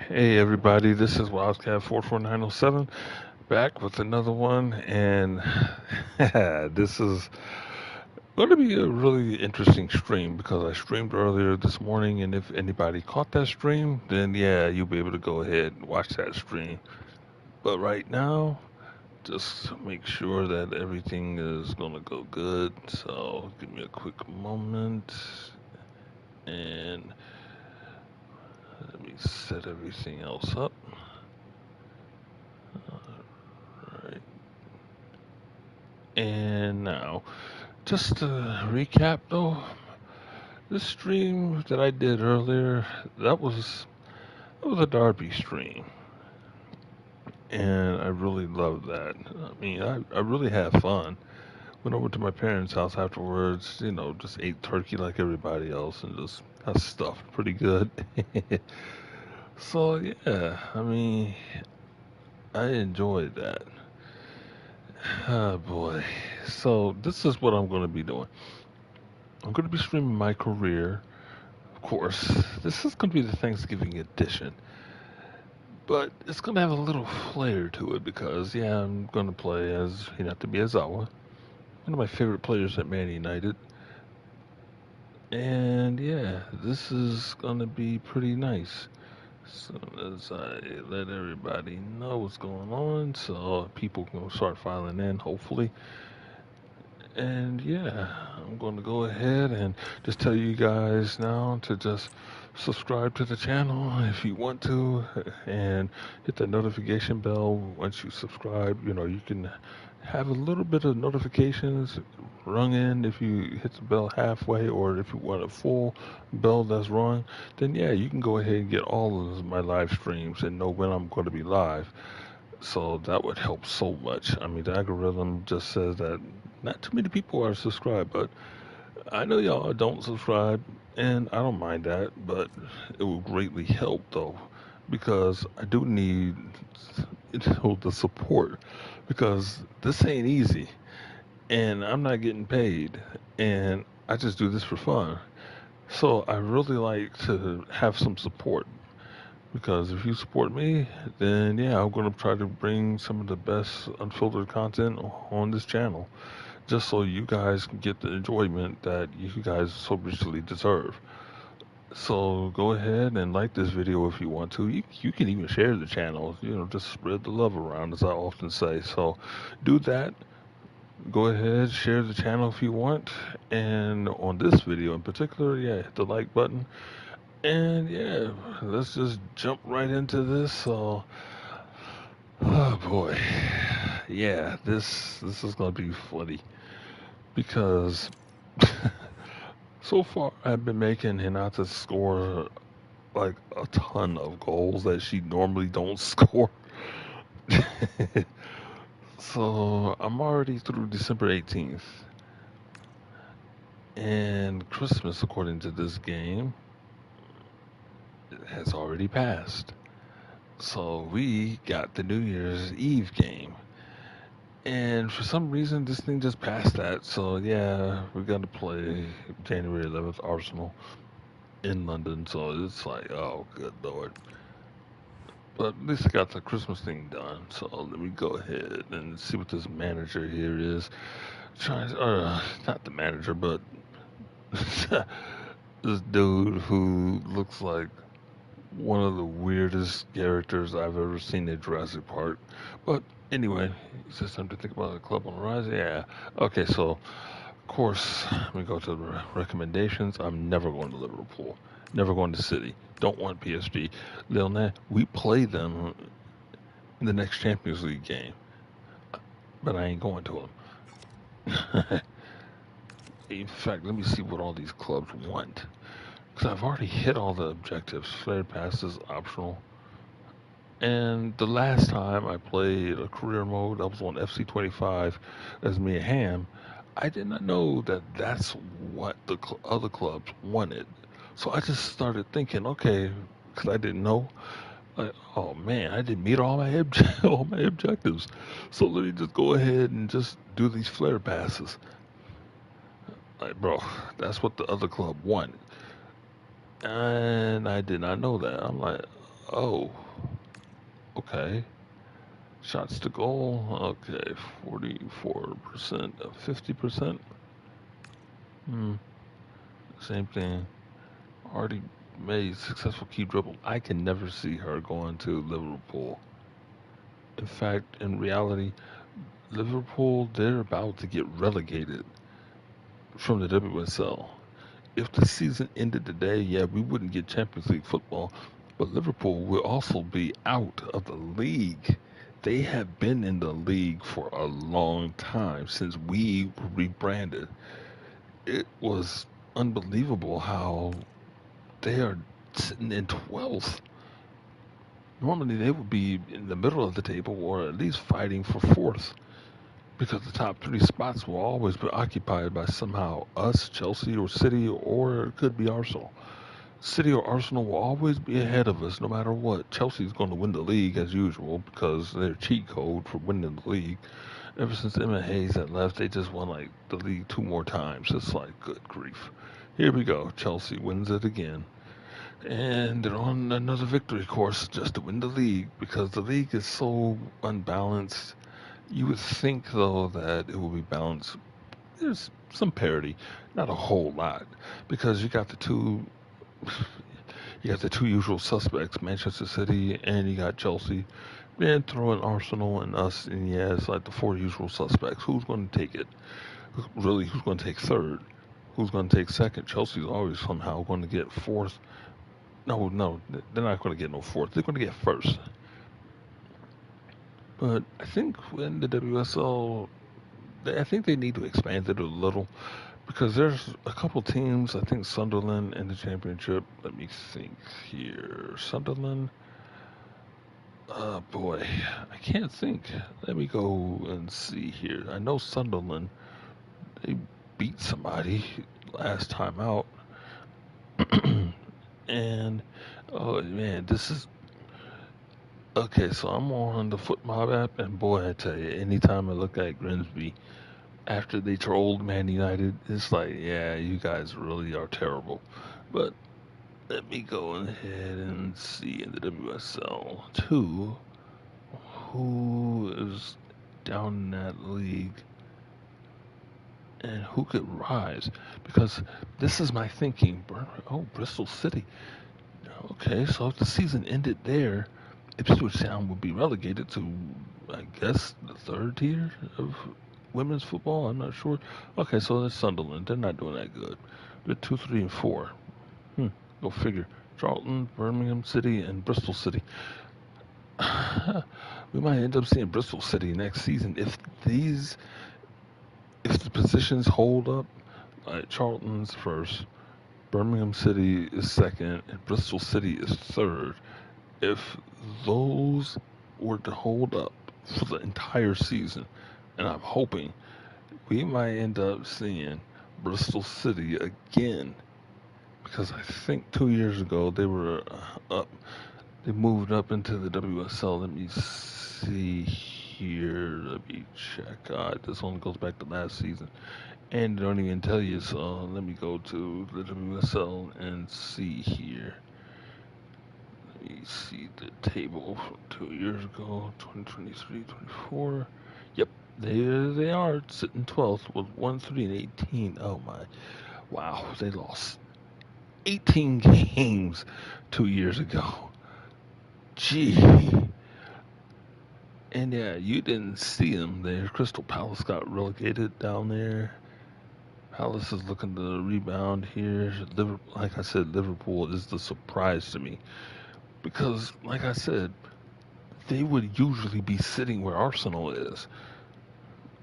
Hey everybody, this is Wildcat44907 back with another one, and this is going to be a really interesting stream because I streamed earlier this morning, and if anybody caught that stream, then yeah, you'll be able to go ahead and watch that stream. But right now, just make sure that everything is going to go good. So give me a quick moment, and let me set everything else up. Alright. And now, just to recap though, this stream that I did earlier, that was a Derby stream, and I really loved that. I mean, I really had fun. Went over to my parents' house afterwards, just ate turkey like everybody else, and just got stuffed pretty good. So yeah, I mean, I enjoyed that. Oh boy. So this is what I'm going to be doing. I'm going to be streaming my career. Of course, this is going to be the Thanksgiving edition, but it's going to have a little flair to it because, yeah, I'm going to play as Hinata Miyazawa, one of my favorite players at Man United. And yeah, this is going to be pretty nice. As soon as I let everybody know what's going on, so people can start filing in, hopefully. And yeah, I'm going to go ahead and just tell you guys now to just subscribe to the channel if you want to, and hit the notification bell once you subscribe. You can have a little bit of notifications rung in if you hit the bell halfway, or if you want a full bell that's rung, then yeah, you can go ahead and get all of my live streams and know when I'm going to be live. So that would help so much. I mean, the algorithm just says that not too many people are subscribed, but I know y'all don't subscribe, and I don't mind that, but it will greatly help though, because I do need the support, because this ain't easy, and I'm not getting paid, and I just do this for fun. So I really like to have some support, because if you support me, then yeah, I'm going to try to bring some of the best unfiltered content on this channel, just so you guys can get the enjoyment that you guys so richly deserve. So go ahead and like this video if you want to. You can even share the channel, just spread the love around, as I often say. So do that. Go ahead, share the channel if you want. And on this video in particular, yeah, hit the like button. And yeah, let's just jump right into this. So, oh boy, yeah, this is gonna be funny because so far I've been making Hinata score like a ton of goals that she normally don't score. So I'm already through December 18th, and Christmas, according to this game, has already passed. So we got the New Year's Eve game. And for some reason, this thing just passed that. So yeah, we got to play January 11th Arsenal in London. So it's like, oh, good lord. But at least I got the Christmas thing done. So let me go ahead and see what this manager here is. Trying, not the manager, but this dude who looks like one of the weirdest characters I've ever seen in Jurassic Park. But anyway, he says something to think about the club on the rise. Yeah. Okay, so of course, let me go to the recommendations. I'm never going to Liverpool. Never going to City. Don't want PSG. Lil we play them in the next Champions League game, but I ain't going to them. In fact, let me see what all these clubs want. Because I've already hit all the objectives. Flared pass is optional. And the last time I played a career mode, I was on FC25 as Mia Hamm. I did not know that that's what the other clubs wanted. So I just started thinking, okay, because I didn't know. Like, oh man, I didn't meet all my all my objectives. So let me just go ahead and just do these flare passes. Like, bro, that's what the other club wanted, and I did not know that. I'm like, Oh, okay. Shots to goal. Okay, 44%, 50%. Hmm. Same thing. Already made successful key dribble. I can never see her going to Liverpool. In fact, in reality, Liverpool, they're about to get relegated from the WSL. If the season ended today, yeah, we wouldn't get Champions League football, but Liverpool will also be out of the league. They have been in the league for a long time since we rebranded. It was unbelievable how they are sitting in 12th. Normally, they would be in the middle of the table or at least fighting for fourth because the top three spots will always be occupied by somehow us, Chelsea, or City, or it could be Arsenal. City or Arsenal will always be ahead of us no matter what. Chelsea's going to win the league as usual because their cheat code for winning the league. Ever since Emma Hayes had left, they just won like the league two more times. It's like, good grief. Here we go. Chelsea wins it again. And they're on another victory course just to win the league because the league is so unbalanced. You would think, though, that it will be balanced. There's some parity, not a whole lot, because you got the two usual suspects, Manchester City and you got Chelsea. Then throw in Arsenal and us, and yeah, it's like the four usual suspects. Who's going to take it? Really, who's going to take third? Who's going to take second? Chelsea's always somehow going to get fourth. No, no, they're not going to get no fourth. They're going to get first. But I think in the WSL, I think they need to expand it a little because there's a couple teams. I think Sunderland in the championship. Let me think here. Sunderland. Boy, I can't think. Let me go and see here. I know Sunderland. They beat somebody last time out, and oh man, this is okay. So I'm on the Foot Mob app, and boy, I tell you, anytime I look at Grimsby after they trolled Man United, it's like, yeah, you guys really are terrible. But let me go ahead and see in the WSL 2 who is down in that league and who could rise. Because this is my thinking. Oh, Bristol City. Okay, so if the season ended there, Ipswich Town would be relegated to, I guess, the third tier of women's football. I'm not sure. Okay, so that's Sunderland. They're not doing that good. They're 2, 3, and 4. Go figure. Charlton, Birmingham City, and Bristol City. We might end up seeing Bristol City next season if the positions hold up. Like Charlton's first, Birmingham City is second, and Bristol City is third. If those were to hold up for the entire season, and I'm hoping we might end up seeing Bristol City again because I think 2 years ago they were up. They moved up into the WSL. Let me see here. Let me check. This only goes back to last season, and they don't even tell you. So let me go to the WSL and see here. Let me see the table from 2 years ago, 2023, 24. Yep, there they are, sitting 12th with 1, 3, and 18. Oh my. Wow, they lost 18 games 2 years ago. Gee. And yeah, you didn't see them there. Crystal Palace got relegated down there. Palace is looking to rebound here. Like I said, Liverpool is the surprise to me. Because, like I said, they would usually be sitting where Arsenal is.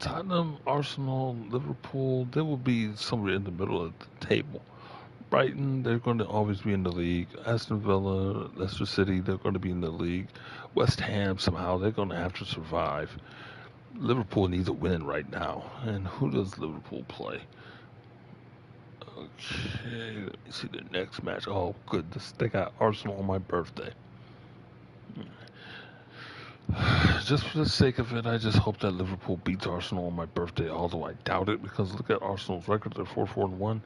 Tottenham, Arsenal, Liverpool, they will be somewhere in the middle of the table. Brighton, they're going to always be in the league. Aston Villa, Leicester City, they're going to be in the league. West Ham, somehow, they're going to have to survive. Liverpool needs a win right now. And who does Liverpool play? Okay, let me see the next match. Oh, goodness. They got Arsenal on my birthday. Just for the sake of it, I just hope that Liverpool beats Arsenal on my birthday, although I doubt it because look at Arsenal's record. They're 4-4-1.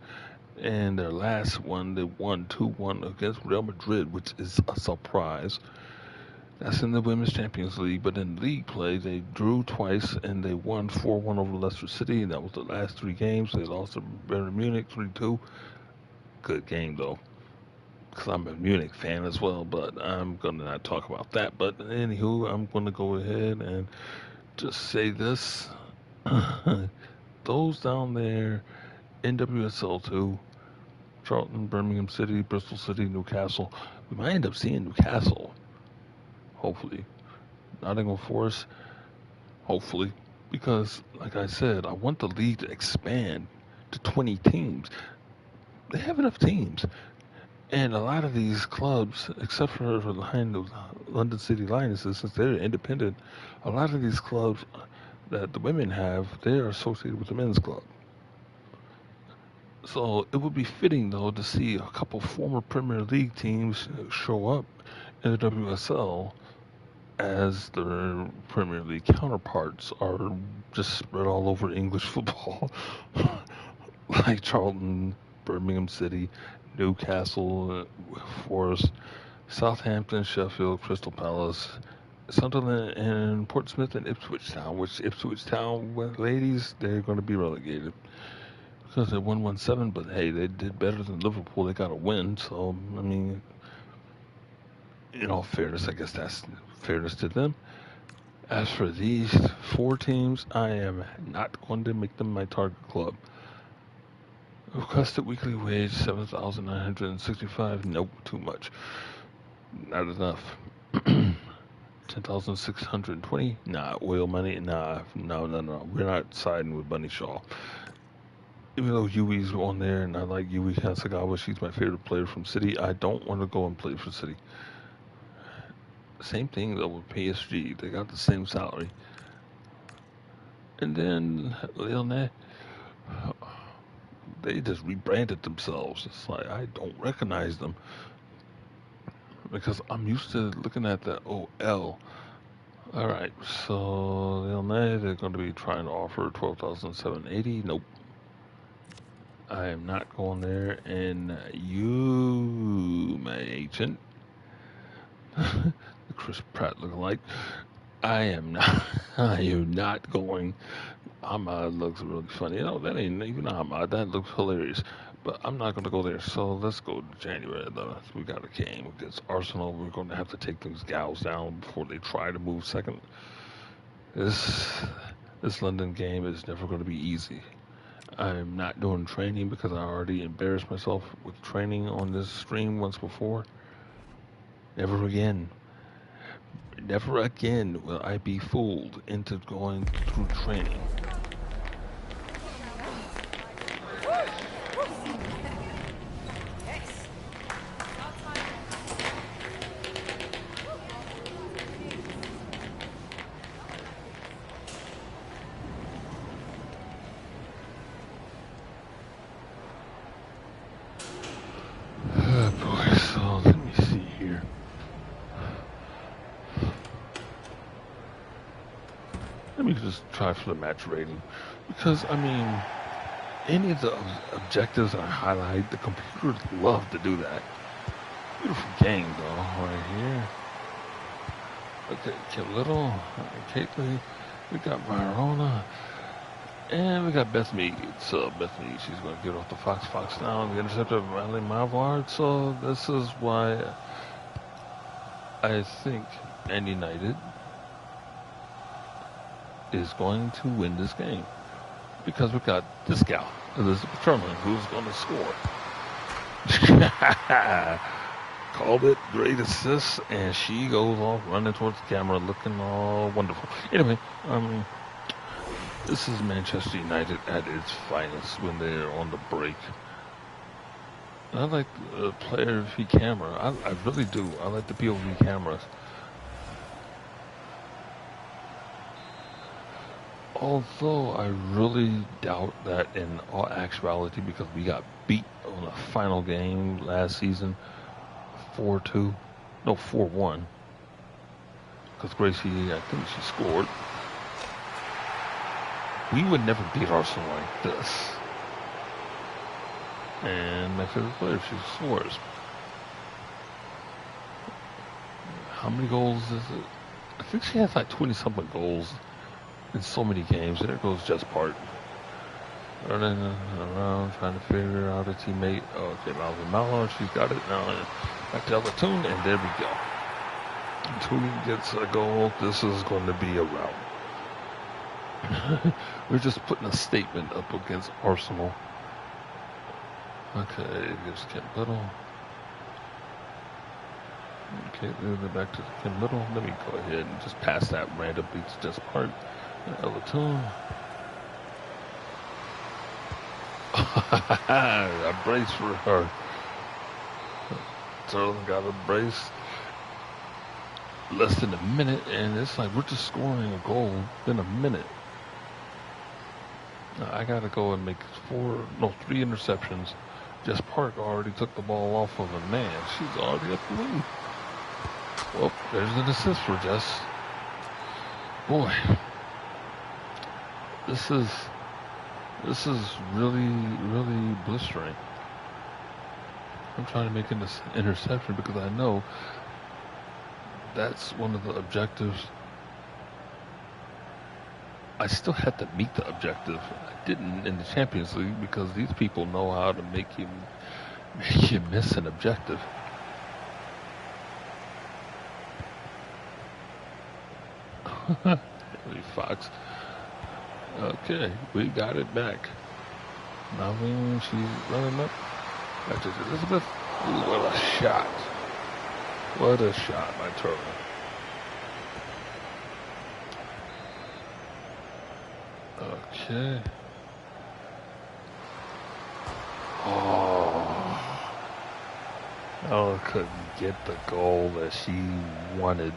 And their last one, they won 2-1 against Real Madrid, which is a surprise. That's in the Women's Champions League, but in league play, they drew twice and they won 4-1 over Leicester City. And that was the last three games. They lost to Bayern Munich 3-2. Good game, though, because I'm a Munich fan as well, but I'm going to not talk about that. But anywho, I'm going to go ahead and just say this. Those down there in WSL2, Charlton, Birmingham City, Bristol City, Newcastle, we might end up seeing Newcastle, hopefully. Nottingham Forest, hopefully, because, like I said, I want the league to expand to 20 teams. They have enough teams. And a lot of these clubs, except for the London City Lionesses, since they're independent, a lot of these clubs that the women have, they are associated with the men's club. So it would be fitting, though, to see a couple former Premier League teams show up in the WSL as their Premier League counterparts are just spread all over English football, like Charlton, Birmingham City, Newcastle, Forest, Southampton, Sheffield, Crystal Palace, Sunderland, and Portsmouth and Ipswich Town. Which Ipswich Town ladies, they're going to be relegated because they won 1-7. But hey, they did better than Liverpool. They got a win, so I mean, in all fairness, I guess that's fairness to them. As for these four teams, I am not going to make them my target club. Requested weekly wage 7,965. Nope, too much. Not enough. 10,620. Nah, oil money. Nah, no. We're not siding with Bunny Shaw. Even though Yui's on there, and I like Yui Hasagawa, she's my favorite player from City. I don't want to go and play for City. Same thing though with PSG. They got the same salary. And then Lyonnais, they just rebranded themselves. It's like I don't recognize them because I'm used to looking at the OL. All right, so Lyonnais, they're going to be trying to offer 12,780. Nope, I am not going there. And you, my agent, the Chris Pratt lookalike, I am not. I am not going. Ahmad looks really funny. You know, that ain't even Ahmad. That looks hilarious. But I'm not going to go there. So let's go to January. We got a game against Arsenal. We're going to have to take these gals down before they try to move second. This London game is never going to be easy. I'm not doing training because I already embarrassed myself with training on this stream once before. Never again. Never again will I be fooled into going through training. Oh boy, so let me see here. Let me just try for the match rating. Because, I mean, any of the objectives I highlight, the computers love to do that. Beautiful game, though, right here. Okay, Kid Little, Caitlin, we got Verona, and we got Beth Mead. So, Beth Mead, she's going to get off the Fox now and the interceptor of Riley Mavard. So, this is why I think Man United is going to win this game. Because we've got this gal, Elizabeth Sherman, who's going to score. Called it, great assist, and she goes off running towards the camera looking all wonderful. Anyway, this is Manchester United at its finest when they're on the break. I like the player V camera. I really do. I like the POV cameras. Although I really doubt that in all actuality, because we got beat on the final game last season 4-2. No, 4-1. Because Gracie, I think she scored. We would never beat Arsenal like this. And my favorite player, she scores. How many goals is it? I think she has like 20-something goals in so many games. There goes Jess Park. Running around trying to figure out a teammate. Oh, okay, Malvin Mallow, she's got it now. Back to Elatoon, and there we go. Tooney gets a goal. This is going to be a rout. We're just putting a statement up against Arsenal. Okay, here's Kim Little. Okay, they're back to Kim Little. Let me go ahead and just pass that random beat to Jess Park. Elatoon. A brace for her. Sterling got a brace. Less than a minute, and it's like we're just scoring a goal in a minute. Now, I gotta go and make 3 interceptions. Jess Park already took the ball off of a man. She's already up the lead. Well, there's an assist for Jess. Boy, this is really, really blistering. I'm trying to make an interception because I know that's one of the objectives. I still had to meet the objective. I didn't in the Champions League because these people know how to make you miss an objective. Fox. Okay, we got it back. Now she's running up. Back to Elizabeth. Ooh, what a shot. What a shot by Turtle. Okay. Oh, couldn't get the goal that she wanted.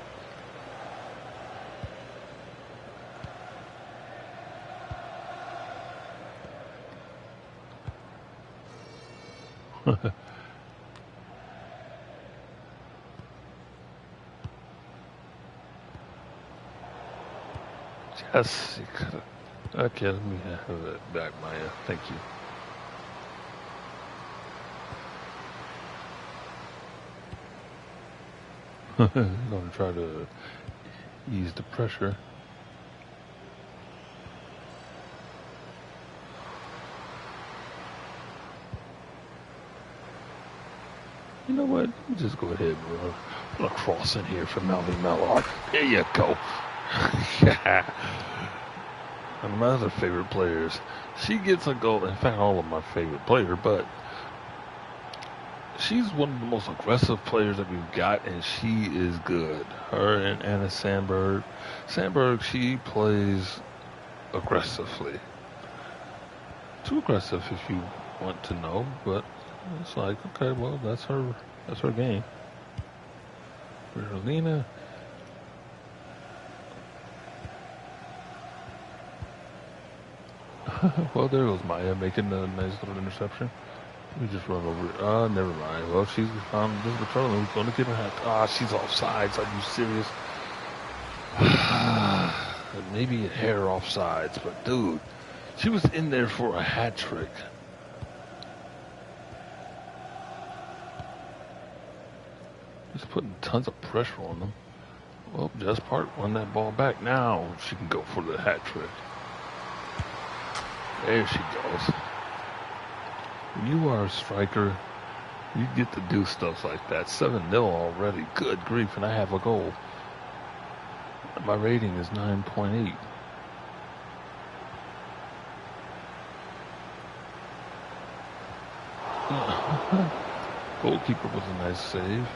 Yes, you could have. Okay, let me have that back, Maya. Thank you. I'm going to try to ease the pressure. You know what? Let me just go ahead and run a cross in here for Melvin Mallard. There you go. Yeah. One of my other favorite players. She gets a goal. In fact, all of my favorite players, but she's one of the most aggressive players that we've got, and she is good. Her and Anna Sandberg. Sandberg, she plays aggressively. Too aggressive if you want to know, but it's like, okay, well, that's her game. Berlina. Well, there goes Maya making a nice little interception. We just run over it. Never mind. Well, she's found this patrol who's going to give her a hat. She's offsides. Are you serious? Maybe a hair offsides, but dude, she was in there for a hat trick. Just putting tons of pressure on them. Well, Jess Park won that ball back. Now she can go for the hat trick. There she goes. When you are a striker, you get to do stuff like that. 7-0 already. Good grief, and I have a goal. My rating is 9.8. Goalkeeper was a nice save.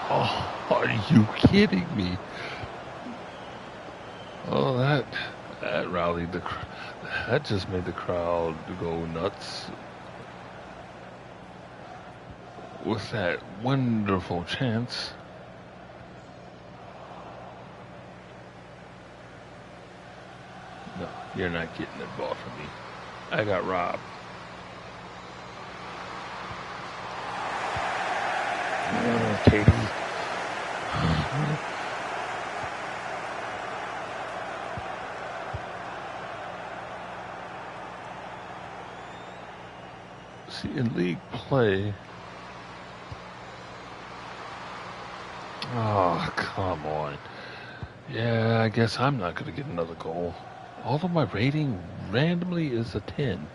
Oh, are you kidding me? Oh, that rallied the crowd. That just made the crowd go nuts. With that wonderful chance. No, you're not getting that ball from me. I got robbed. Katie. See, in league play... Oh, come on. Yeah, I guess I'm not going to get another goal. Although my rating randomly is a 10.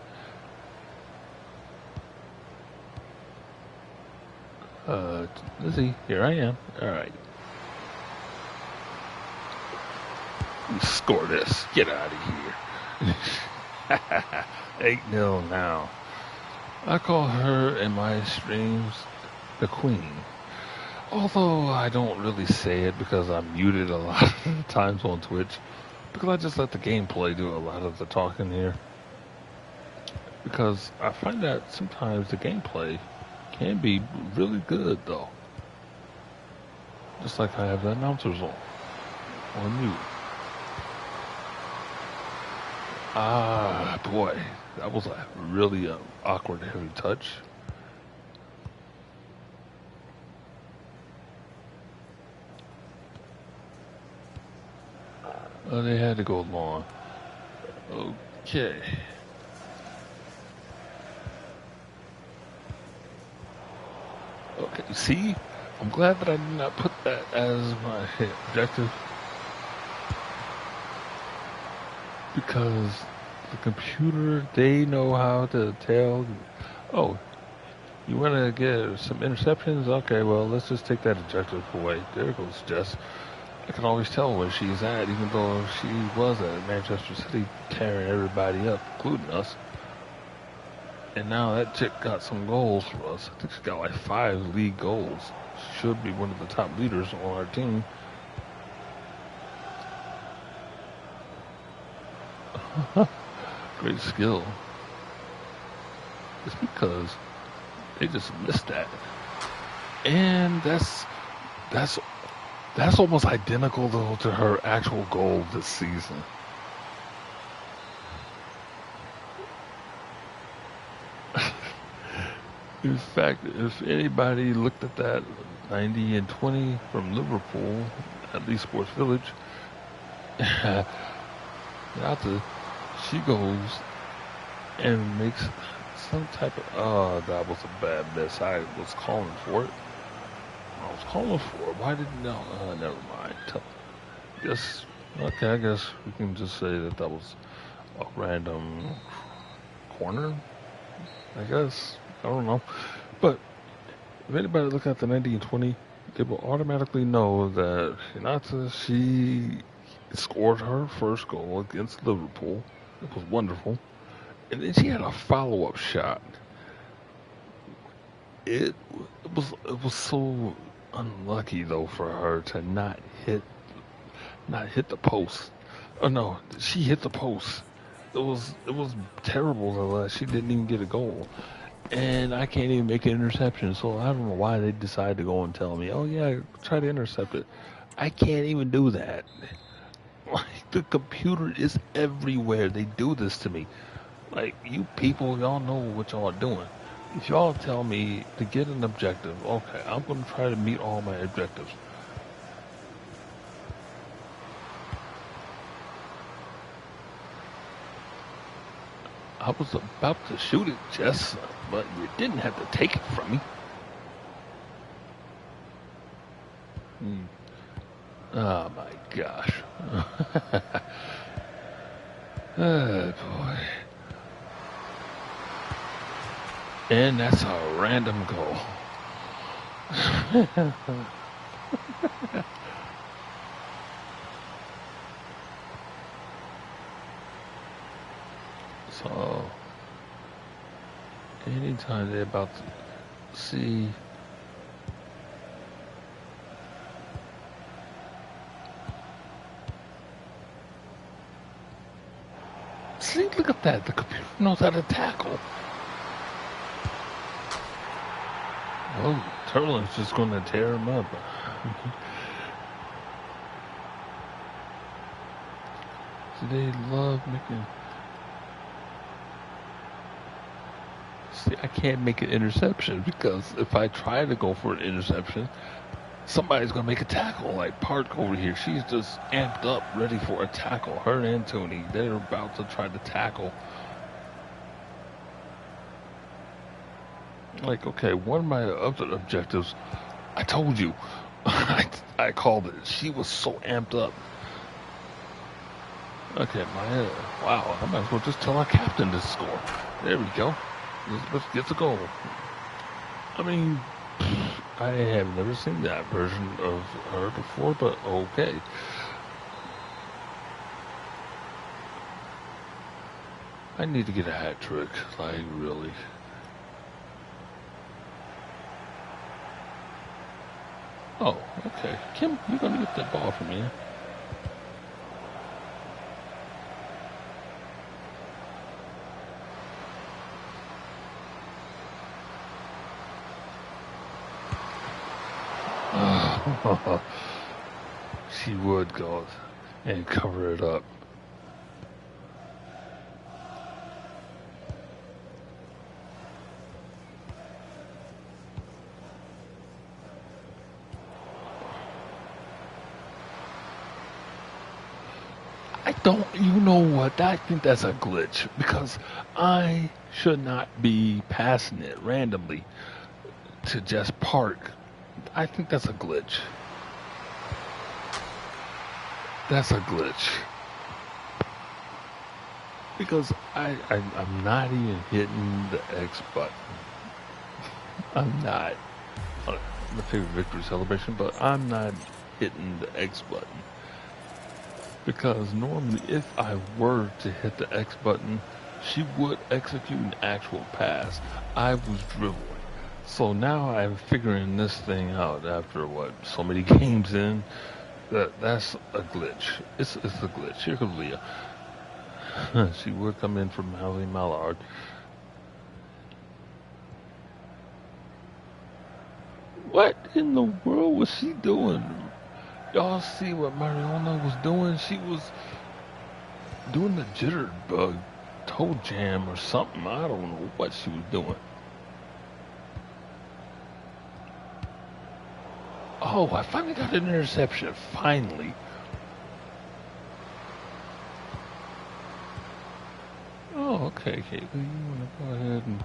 Let's see. Here I am. Alright. Score this. Get out of here. 8-0 now. I call her in my streams the queen. Although I don't really say it because I'm muted a lot of times on Twitch. Because I just let the gameplay do a lot of the talking here. Because I find that sometimes the gameplay can be really good though. Just like I have the announcers on mute. Ah, boy. That was a really awkward heavy touch. They had to go long. Okay. Okay, see? I'm glad that I did not put that as my objective. Because the computer, they know how to tell. Oh, you want to get some interceptions? Okay, well, let's just take that objective away. There goes Jess. I can always tell where she's at, even though she was at Manchester City tearing everybody up, including us. And now that chick got some goals for us. I think she got like 5 league goals. She should be one of the top leaders on our team. Great skill. It's because they just missed that. And that's almost identical though to her actual goal this season. In fact, if anybody looked at that 90 and 20 from Liverpool, at least Sports Village, she goes and makes some type of, oh, that was a bad miss. I was calling for it. Why didn't, no, never mind. Okay, I guess we can just say that was a random corner, I guess. I don't know. But if anybody look at the 90 and 20, they will automatically know that Hinata, she scored her first goal against Liverpool. It was wonderful. And then she had a follow-up shot. It was so unlucky though for her to not hit the post. Oh no, she hit the post. It was terrible that she didn't even get a goal. And I can't even make an interception, so I don't know why they decided to go and tell me, oh yeah, try to intercept it. I can't even do that. Like, the computer is everywhere. They do this to me. Like, you people, y'all know what y'all are doing. If y'all tell me to get an objective, okay, I'm going to try to meet all my objectives. I was about to shoot it, Jess, but you didn't have to take it from me. Oh my gosh. Oh boy. And that's a random goal. So, anytime they're about to see look at that. The computer knows how to tackle. Oh, Turlin's just going to tear him up. So they love making... See, I can't make an interception because if I try to go for an interception, somebody's going to make a tackle. Like Park over here, she's just amped up, ready for a tackle. Her and Tony, they're about to try to tackle. Like, okay, one of my other objectives, I told you, I called it. She was so amped up. Okay, wow, I might as well just tell our captain to score. There we go. Let's get the goal. I mean, I have never seen that version of her before, but okay. I need to get a hat trick, like really. Oh, okay. Kim, you're gonna get that ball from me. She would go and cover it up. You know what? I think that's a glitch because I should not be passing it randomly to just park. I think that's a glitch. That's a glitch. Because I'm not even hitting the X button. I'm not. My favorite victory celebration, but I'm not hitting the X button. Because normally, if I were to hit the X button, she would execute an actual pass. I was dribbling. So now I'm figuring this thing out after what, so many games in. That's a glitch. It's a glitch. Here comes Leah. She would come in from Howie Mallard. What in the world was she doing? Y'all see what Mariona was doing? She was doing the jitterbug toe jam or something. I don't know what she was doing. Oh, I finally got an interception. Finally. Oh, okay, Caitlin. You want to go ahead and...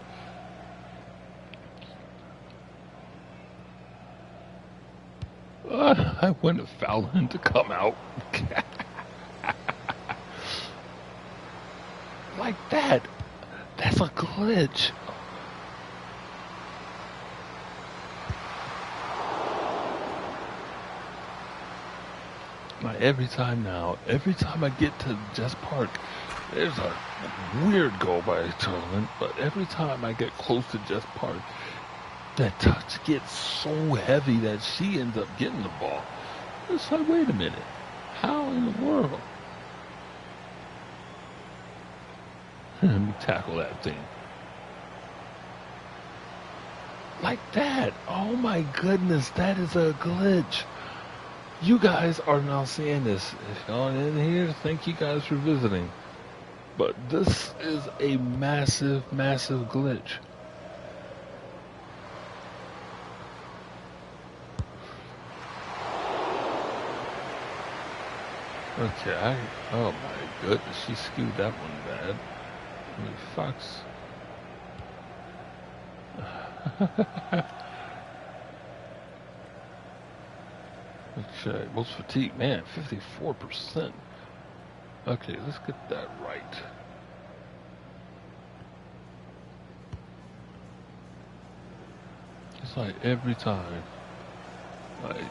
I wanted Fallon to come out. Like that. That's a glitch. Like every time I get to Just Park, there's a weird goal by Sterling, but every time I get close to Just Park, that touch gets so heavy that she ends up getting the ball. It's like, wait a minute. How in the world? Let me tackle that thing. Like that. Oh my goodness, that is a glitch. You guys are now seeing this. If y'all in here, thank you guys for visiting. But this is a massive, massive glitch. Okay, oh my goodness, she skewed that one bad. I mean, Fox. Okay, most fatigue, man, 54%. Okay, let's get that right. It's like every time, like,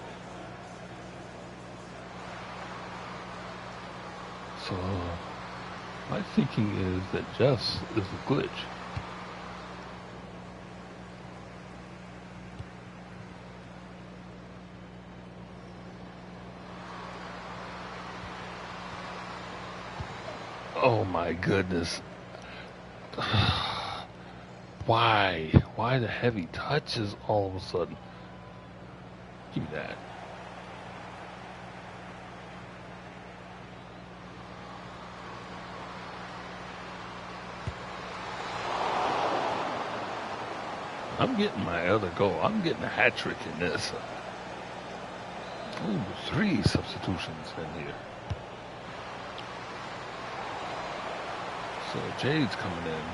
so my thinking is that Jess is a glitch. Oh my goodness. Why? Why the heavy touches all of a sudden? Give me that. I'm getting my other goal. I'm getting a hat trick in this. Ooh, 3 substitutions in here. So Jade's coming in.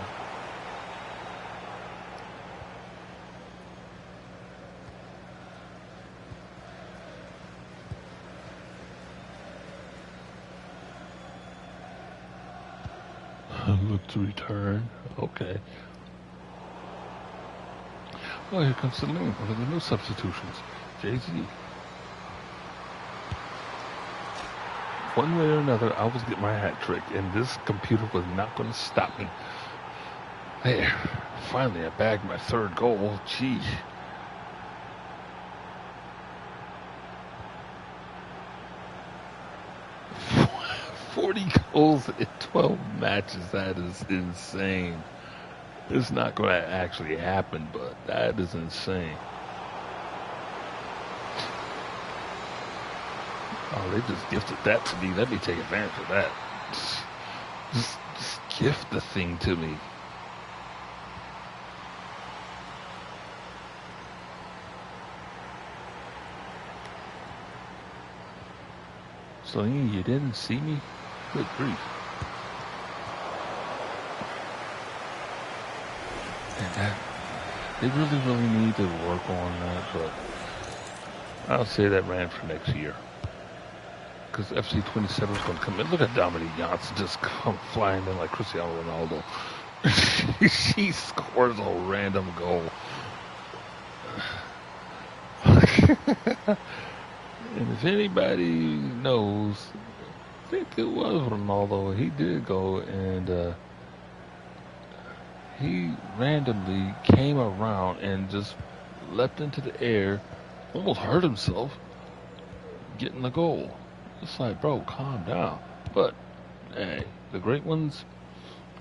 Look to return. Okay. Oh, here comes Celine. One of the new substitutions. Jay-Z. One way or another, I was getting my hat trick, and this computer was not going to stop me. There. Finally, I bagged my third goal. Gee. "40 goals in 12 matches. That is insane. It's not going to actually happen, but that is insane." Oh, they just gifted that to me. Let me take advantage of that. Just gift the thing to me. So you didn't see me? Good grief. And that, they really need to work on that, but I'll say that ran for next year. Because FC 27 is going to come in. Look at Dominique Janssen just come flying in like Cristiano Ronaldo. She scores a random goal. And if anybody knows, I think it was Ronaldo. He did go and he randomly came around and just leapt into the air, almost hurt himself, getting the goal. It's like, bro, calm down. But, hey, the great ones,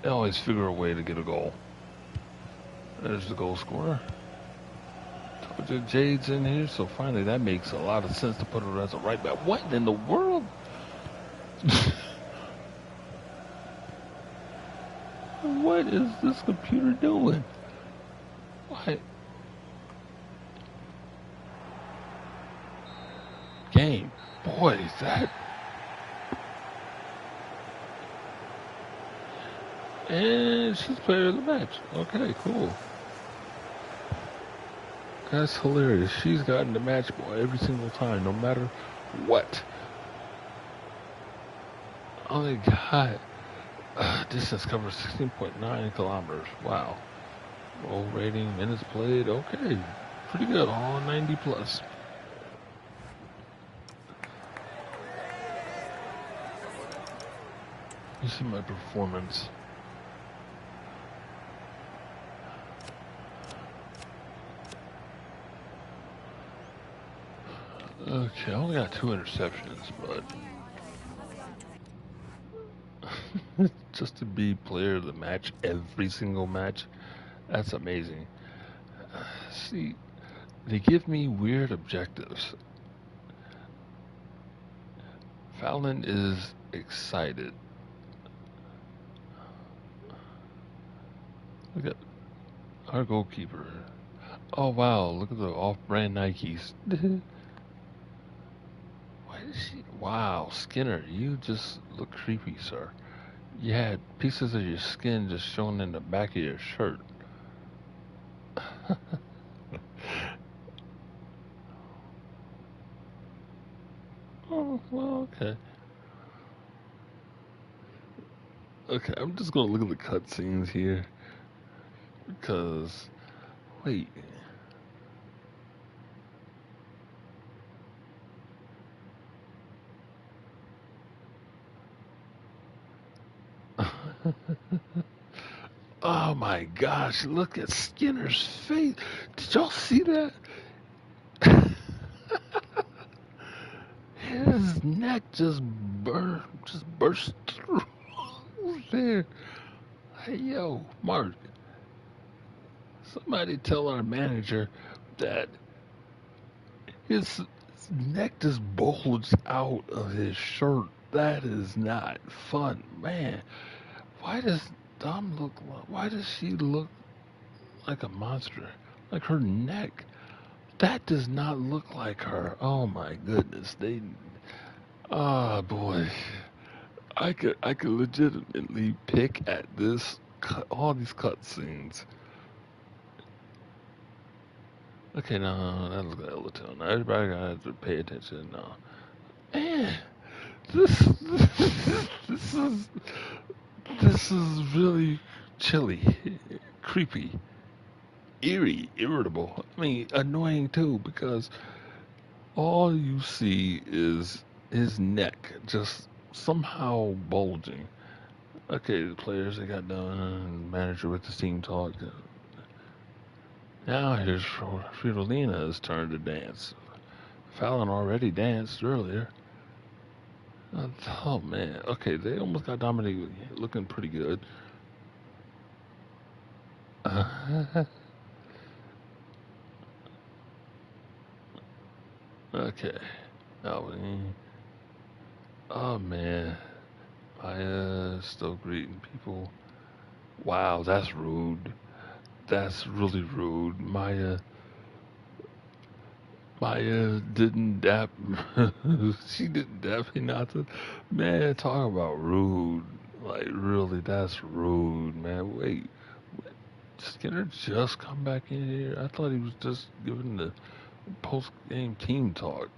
they always figure a way to get a goal. There's the goal scorer. Told you Jade's in here, so finally that makes a lot of sense to put her as a right back. What in the world? What is this computer doing? What? Game. Boy, is that... And she's player of the match. Okay, cool. That's hilarious. She's gotten the match ball every single time, no matter what. Only got distance covered 16.9 kilometers. Wow. Roll rating, minutes played. Okay, pretty good. All 90 plus. You see my performance. Okay, I only got 2 interceptions, but just to be player of the match every single match, that's amazing. See, they give me weird objectives. Fallon is excited. Look at our goalkeeper. Oh wow, look at the off-brand Nikes. Why is she? Wow, Skinner, you just look creepy, sir. You had pieces of your skin just showing in the back of your shirt. Oh, well, okay. Okay, I'm just gonna look at the cutscenes here because wait. Oh my gosh, look at Skinner's face. Did y'all see that? His neck just burst through there. Hey yo, Mark, somebody tell our manager that his neck just bulged out of his shirt. That is not fun, man. Why does why does she look like a monster? Like her neck. That does not look like her. Oh my goodness. Boy. I could legitimately pick at all these cutscenes. Okay, no, that looks like a little. Now everybody got to pay attention. No, man, this this is This is really chilly, creepy, eerie, irritable. I mean, annoying too, because all you see is his neck just somehow bulging. Okay, the players they got done, manager with the team talk. Now here's Fridolina's turn to dance. Fallon already danced earlier. Oh man, okay, they almost got Dominic looking pretty good. Okay, oh, oh man, Maya still greeting people. Wow, that's rude. That's really rude. Maya didn't dap. She didn't dap Hinata. Man, talk about rude. Like, really, that's rude, man. Wait, Skinner just come back in here? I thought he was just giving the post game team talk.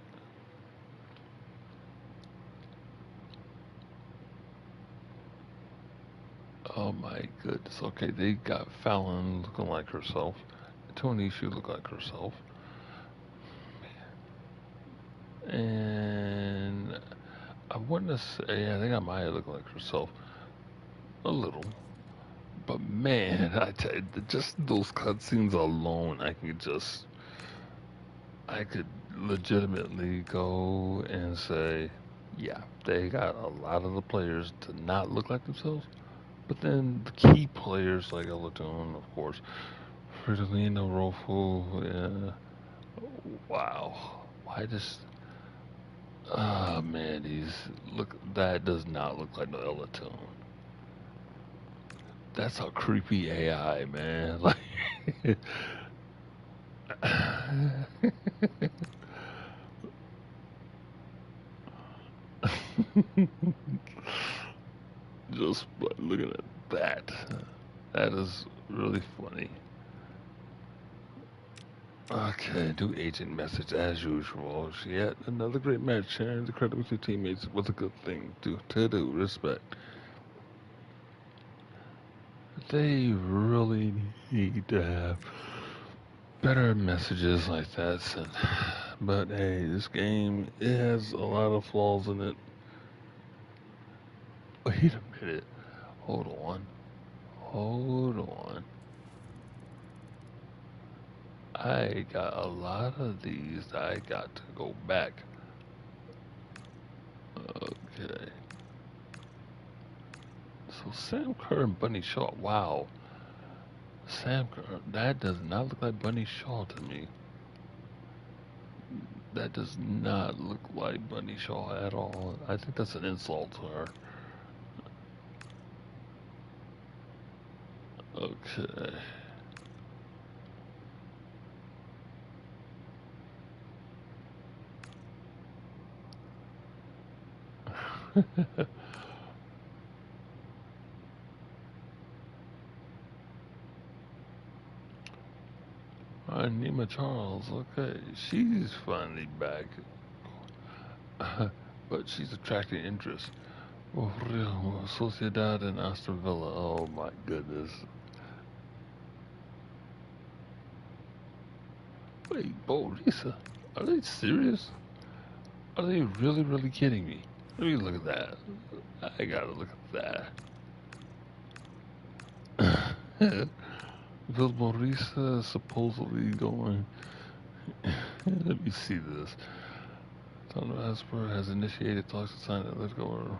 Oh my goodness. Okay, they got Fallon looking like herself. Tony, she looked like herself. And I wouldn't have say, yeah, they got Maya looking like herself. A little. But man, I tell you, just those cutscenes alone, I could legitimately go and say, yeah, they got a lot of the players to not look like themselves. But then the key players like Elatone, of course, Fridolino, Rofu, yeah, wow. Why does, ah man, that does not look like no Elatone. That's a creepy AI, man. Like, just looking at that, that is really funny. Okay, new agent message as usual. Yet another great match. Sharing the credit with your teammates was a good thing to do. Respect. They really need to have better messages like that sent. But hey, this game, it has a lot of flaws in it. Wait a minute. Hold on. Hold on. I got a lot of these that I got to go back. Okay. So Sam Kerr and Bunny Shaw. Wow. Sam Kerr. That does not look like Bunny Shaw to me. That does not look like Bunny Shaw at all. I think that's an insult to her. Okay. Nima Charles, okay, she's finally back, but she's attracting interest. Oh, real Sociedad and Aston Villa. Oh my goodness. Wait, Borisa, are they serious? Are they really, really kidding me? Let me look at that. I gotta look at that. Will Borisa supposedly going? Let me see this. Tottenham Hotspur has initiated talks to sign the Let's Go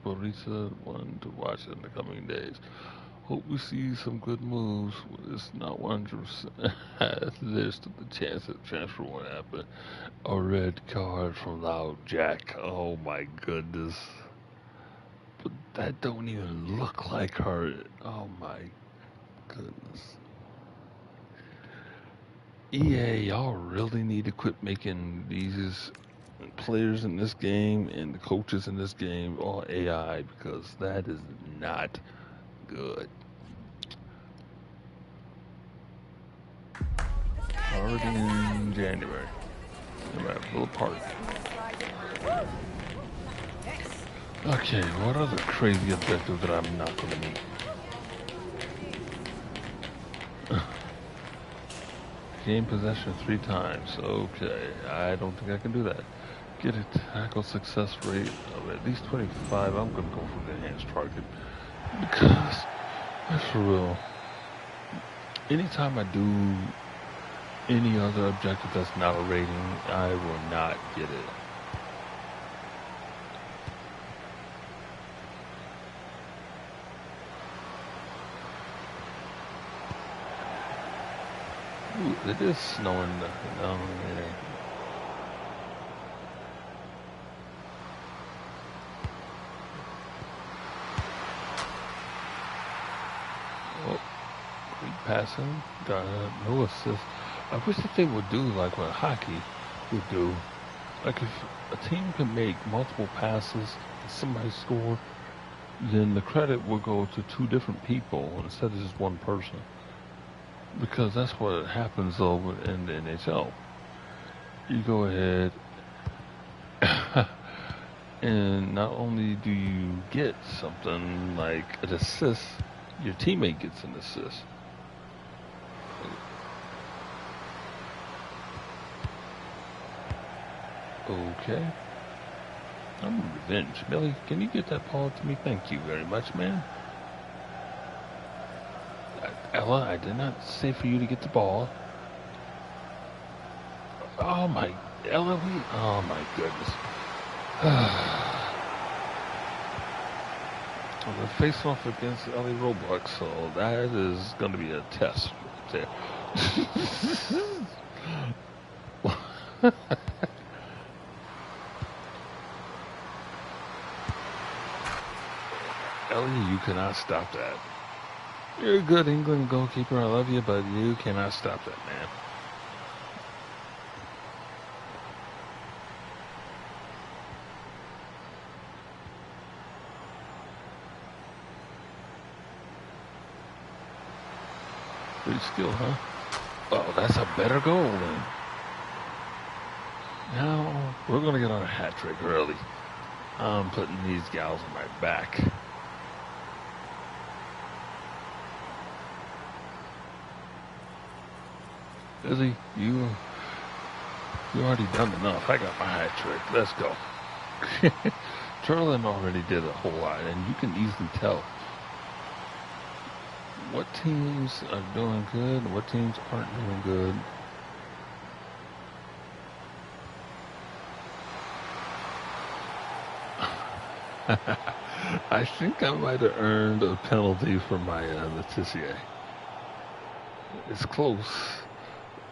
Borisa one to watch in the coming days. Hope we see some good moves. It's not 100%. There's still the chance that transfer won't happen. A red card from Loud Jack. Oh my goodness. But that don't even look like her. Oh my goodness. EA, y'all really need to quit making these players in this game and the coaches in this game all AI because that is not good. Already in January. I'm at Villa Park. Okay, what other crazy objective that I'm not gonna meet? Gain possession 3 times. Okay, I don't think I can do that. Get a tackle success rate of at least 25. I'm gonna go for the enhanced target because that's for real. Anytime I do any other objective that's not a rating, I will not get it. Ooh, it is snowing. No, it ain't. Oh, great passing. Got no assist. I wish that they would do like what hockey would do. Like if a team can make multiple passes and somebody score, then the credit will go to 2 different people instead of just one person. Because that's what happens over in the NHL. You go ahead and not only do you get something like an assist, your teammate gets an assist. Okay. I'm revenge. Billy, can you get that ball to me? Thank you very much, man. Ella, I did not say for you to get the ball. Oh my, Ella, oh my goodness. We're facing off against LA Roblox, so that is going to be a test right there. Ellie, you cannot stop that. You're a good England goalkeeper, I love you, but you cannot stop that, man. Good skill, huh? Oh, that's a better goal, then. Now, we're going to get on a hat trick early. I'm putting these gals on my back. Izzy, you already done enough. I got my hat trick. Let's go. Sterling already did a whole lot, and you can easily tell what teams are doing good and what teams aren't doing good. I think I might have earned a penalty for my Letitia. It's close.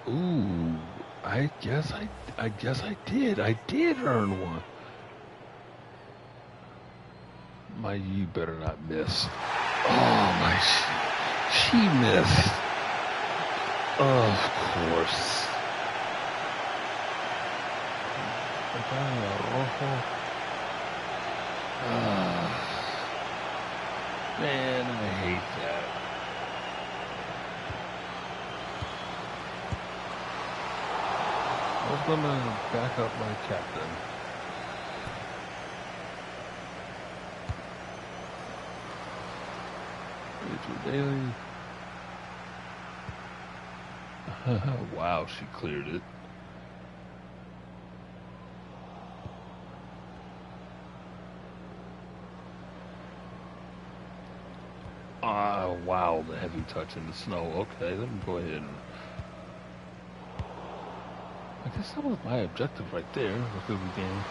Ooh, I guess I did. I did earn one. My, you better not miss. Oh my, she missed. Of course. Man, I hate that. I was gonna back up my captain. Daily. Wow, she cleared it. Ah, wow, the heavy touch in the snow. Okay, let me go ahead and... I guess that was my objective right there. Look at the game.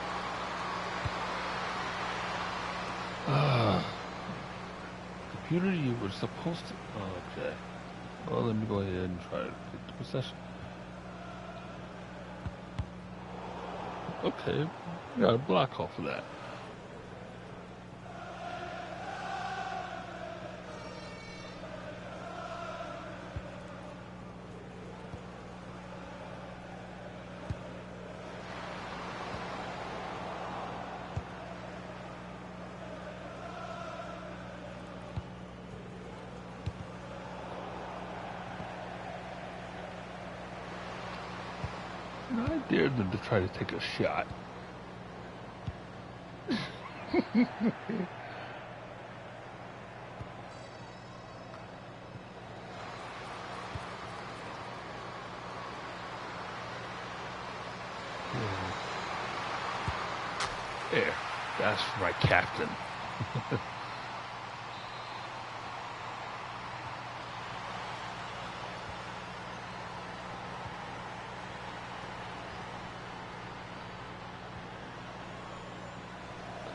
Computer, you were supposed to... Okay. Well, let me go ahead and try to get the possession. Okay, we got a block off of that. I dared them to try to take a shot. There, that's my captain.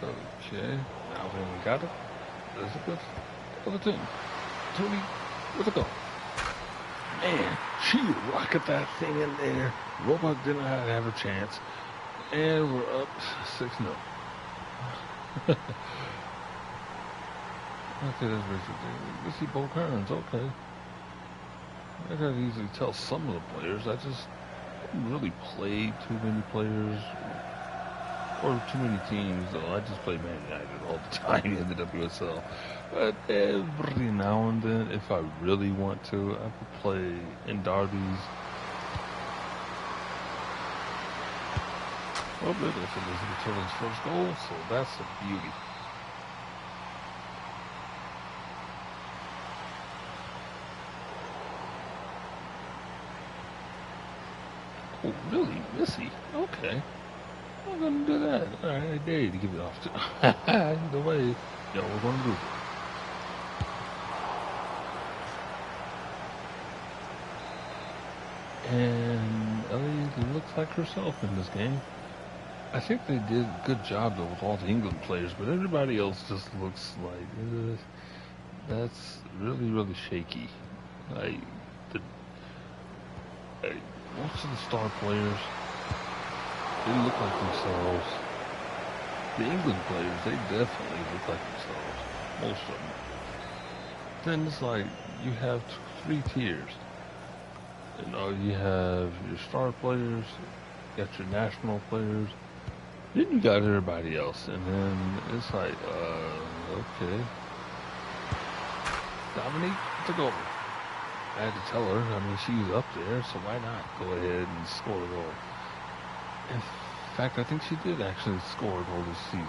Okay, now we got it. Elizabeth, other team. Tony, where'd it go? Man, she rocket that thing in there. Robot didn't have a chance. And we're up 6-0. Okay, that's basically. We see both turns, okay. I gotta easily tell some of the players. I just didn't really play too many players or too many teams, though. I just play Man United all the time in the WSL. But every now and then, if I really want to, I could play in derbies. Well, but if it was Matilda's first goal, so that's a beauty. Oh, really? Missy? Okay. I'm gonna do that. Alright, I dare you to give it off to. Either way, yeah, we're gonna do it. And Ellie looks like herself in this game. I think they did a good job though with all the England players, but everybody else just looks like that's really shaky. Like most of the star players, they look like themselves. The England players, they definitely look like themselves. Most of them. Then it's like you have 3 tiers. You know, you have your star players, you got your national players, then you got everybody else, and then it's like, okay. Dominique took over. I had to tell her, I mean, she was up there, so why not go ahead and score a goal? In fact, I think she did actually score a goal this season.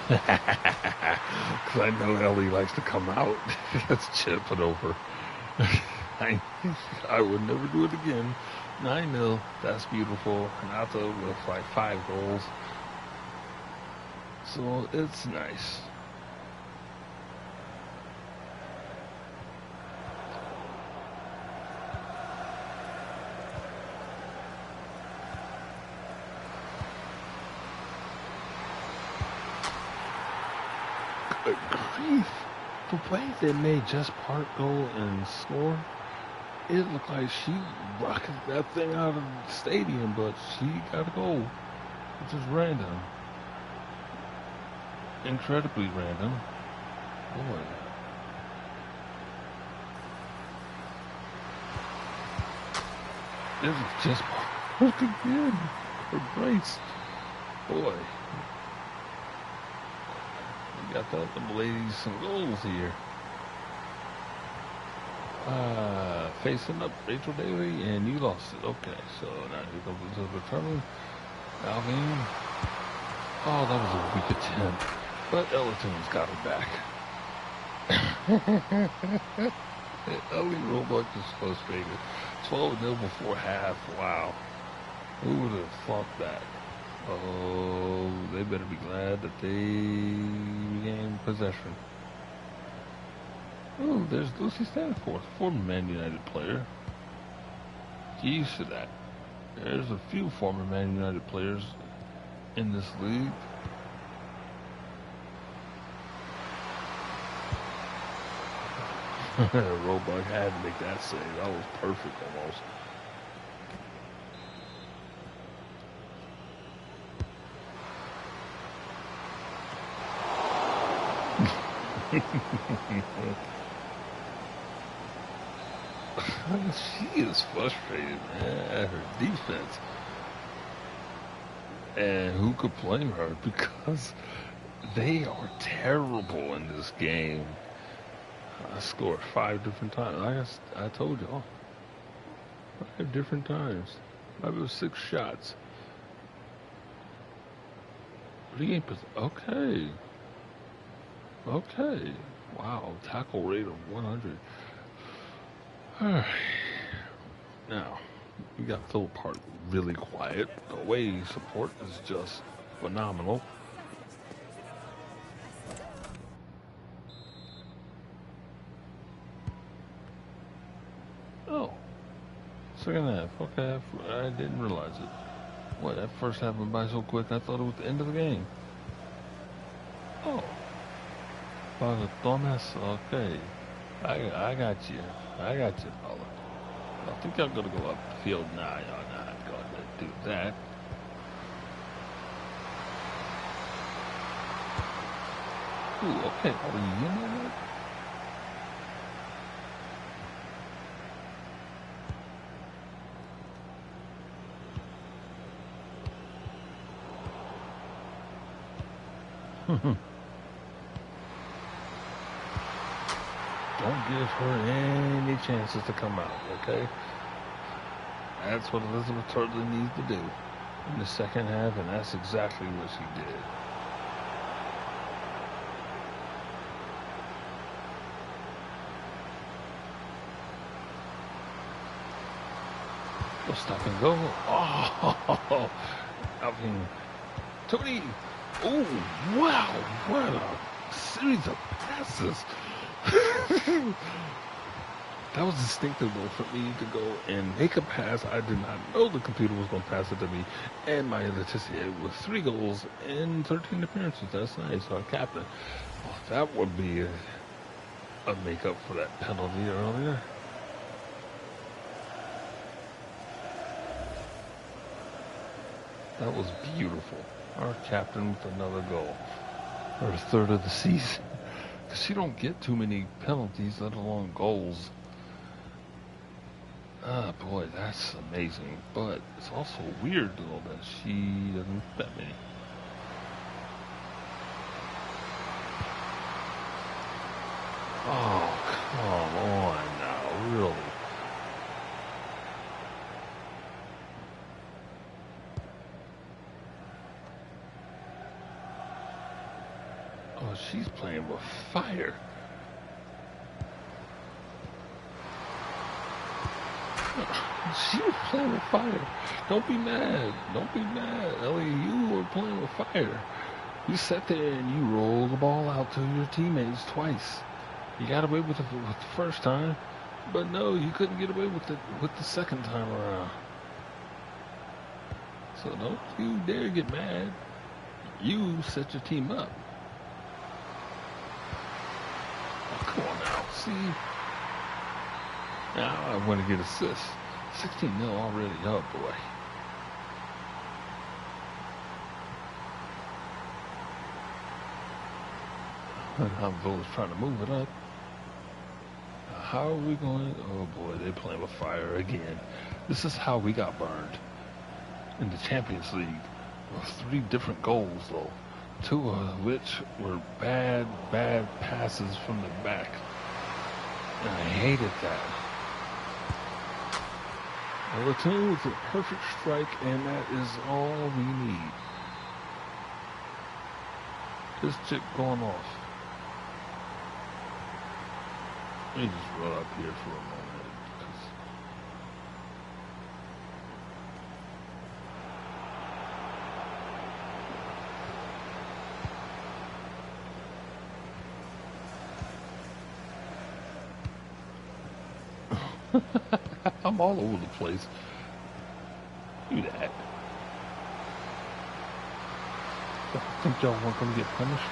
Because I know Ellie likes to come out. Let's chip it over. I would never do it again. 9-0. That's beautiful. Renata with like 5 goals. So it's nice. Good grief. The way they made Jess Park go and score, it looked like she rocketed that thing out of the stadium, but she got a goal, which is random. Incredibly random. Boy. It was Jess Park again. Her brace. Boy. Got them ladies some goals here. Facing up Rachel Daly, and you lost it. Okay, so now here comes the return. Alvin. Oh, that was a weak attempt. But Ellerton's got her back. Ellie Roebuck is frustrated. 12-0 before half. Wow. Who would have thought that? Oh, they better be glad that they regained possession. Oh, there's Lucy Stanforth, former Man United player. Get used to that. There's a few former Man United players in this league. Roebuck had to make that save. That was perfect almost. She is frustrated, man, at her defense. And who could blame her? Because they are terrible in this game. I scored 5 different times. I told y'all. 5 different times. Maybe it was 6 shots. But he ain't. Okay. Okay. Wow. Tackle rate of 100. Alright. Now, we got Philip Hart really quiet. The away support is just phenomenal. Oh. Second half. Okay. I didn't realize it. What, that first half went by so quick, I thought it was the end of the game. Oh. Father Thomas, okay. I got you. I got you, fella. I think y'all gonna go up the field. Nah, y'all not gonna do that. Ooh, okay. Oh, you know what? Don't give her any chances to come out, okay? That's what Elizabeth Turley needs to do in the second half, and that's exactly what she did. Go stop and go. Oh, I mean, Tony. Oh, wow. What a series of passes. That was instinctive for me to go and make a pass. I did not know the computer was going to pass it to me. And my electricity with 3 goals in 13 appearances. That's nice. Our captain. Oh, that would be a makeup for that penalty earlier. That was beautiful. Our captain with another goal. Her third of the season. She don't get too many penalties, let alone goals. Ah, boy, that's amazing. But it's also weird, though, that she doesn't get that many. Oh, come on now, really? Oh, she's playing with fire. She was playing with fire. Don't be mad. Don't be mad. Ellie, you were playing with fire. You sat there and you rolled the ball out to your teammates twice. You got away with it with the first time, but no, you couldn't get away with it with the second time around. So don't you dare get mad. You set your team up. Oh, come on now. See? Now I want to get assists. 16-0 already. Oh, boy. I'm Villa's trying to move it up. How are we going? Oh, boy, they're playing with fire again. This is how we got burned in the Champions League. 3 different goals, though. 2 of which were bad passes from the back. And I hated that. Well, the team was a perfect strike, and that is all we need. This chick going off. Let me just run up here for a moment. I'm all over the place. Do that. I think y'all want them to get punished.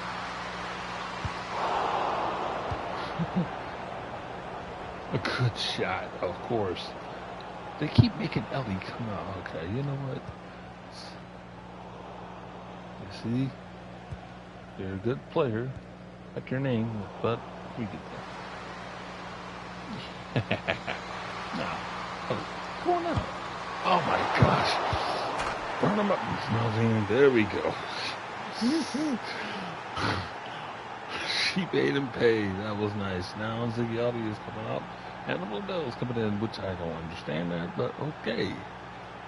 A good shot, of course. They keep making Ellie come out. Okay, you know what? You see? You're a good player. Like your name, but we get that. Now, come on out. Oh my gosh. Burn them up. There we go. She made him pay. That was nice. Now Ziggy Audi is coming out. Hannibal Bell's coming in, which I don't understand that, but okay.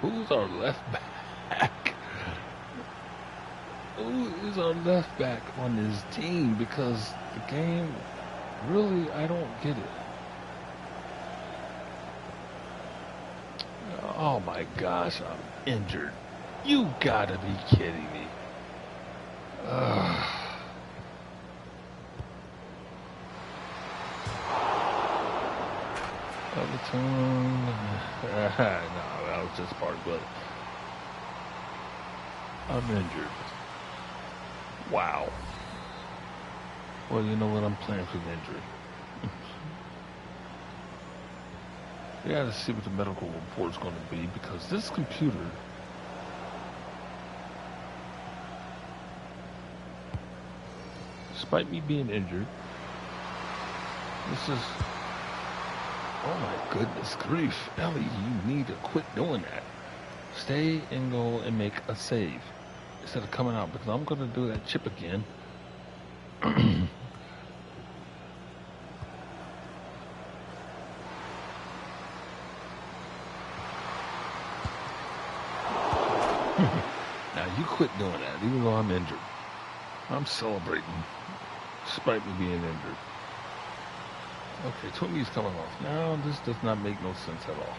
Who's our left back? Who is our left back on this team? Because the game, really, I don't get it. Oh my gosh, I'm injured. You gotta be kidding me. Everton. No, that was just part of it. I'm injured. Wow. Well, you know what? I'm playing for the injury. We gotta see what the medical report's gonna be because this computer. Despite me being injured, this is. Oh my goodness grief. Ellie, you need to quit doing that. Stay and go and make a save instead of coming out because I'm going to do that chip again. Now you quit doing that even though I'm injured. I'm celebrating despite me being injured. Okay, Toomey's coming off. Now this does not make no sense at all.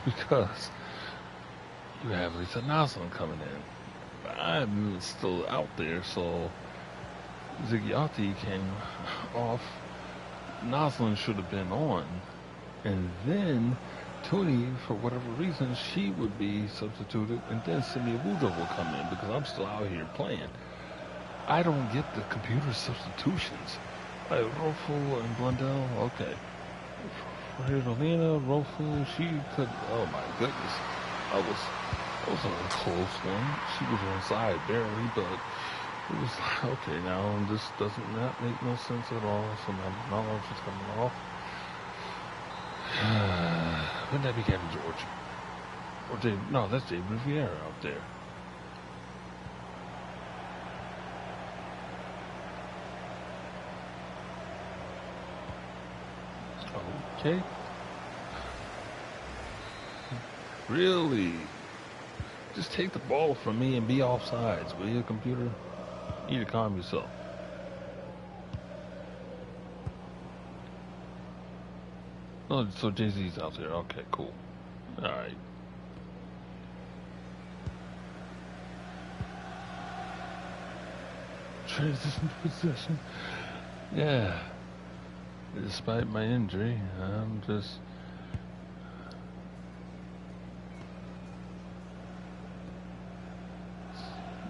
Because you have Lisa Noslin coming in. I'm still out there, so Ziggiati came off. Noslin should have been on. And then Tooney, for whatever reason, she would be substituted, and then Simi Awujo will come in because I'm still out here playing. I don't get the computer substitutions. Like Rofu and Blundell, okay. Fredolina, Rofu, she could, oh my goodness. That was a close one. She was onside barely, but it was okay now. This doesn't not make no sense at all. So now Knowledge is coming off. Wouldn't that be Kevin George? Or Jay, no, that's Jay Riviera out there. Okay. Really? Just take the ball from me and be offsides, will you, computer? You need to calm yourself. Oh, so Jay-Z's out there. Okay, cool. Alright. Transition position. Yeah. Despite my injury, I'm just...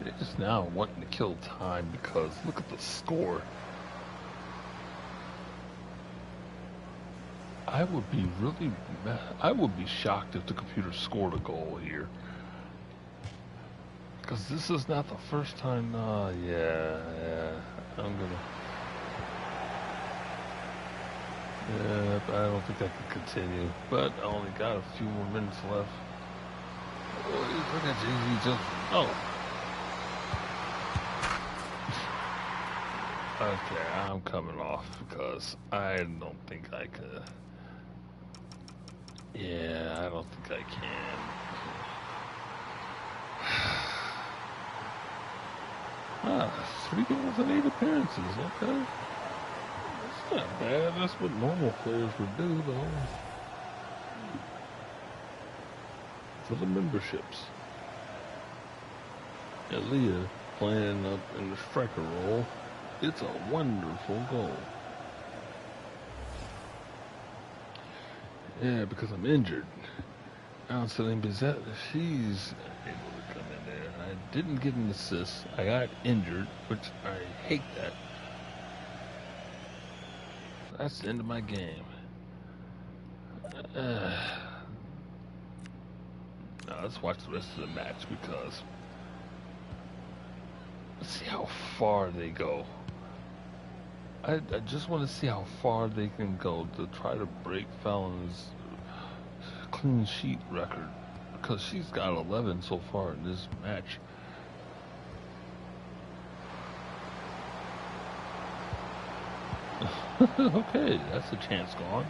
They're just now wanting to kill time because look at the score. I would be shocked if the computer scored a goal here. Because this is not the first time, yeah, I'm gonna... Yeah, but I don't think I can continue. But I only got a few more minutes left. Oh, look at Jay-Z just... Oh. Okay, I'm coming off because I don't think I could. Yeah, I don't think I can. Ah, 3 goals and 8 appearances, okay. That's not bad. That's what normal players would do, though. For the memberships. And Leah playing up in the striker role. It's a wonderful goal. Yeah, because I'm injured. Celine Bizet, she's able to come in there. I didn't get an assist. I got injured, which I hate that. That's the end of my game. Now let's watch the rest of the match because let's see how far they go. I just want to see how far they can go to try to break Fallon's clean sheet record because she's got 11 so far in this match. Okay, that's a chance gone.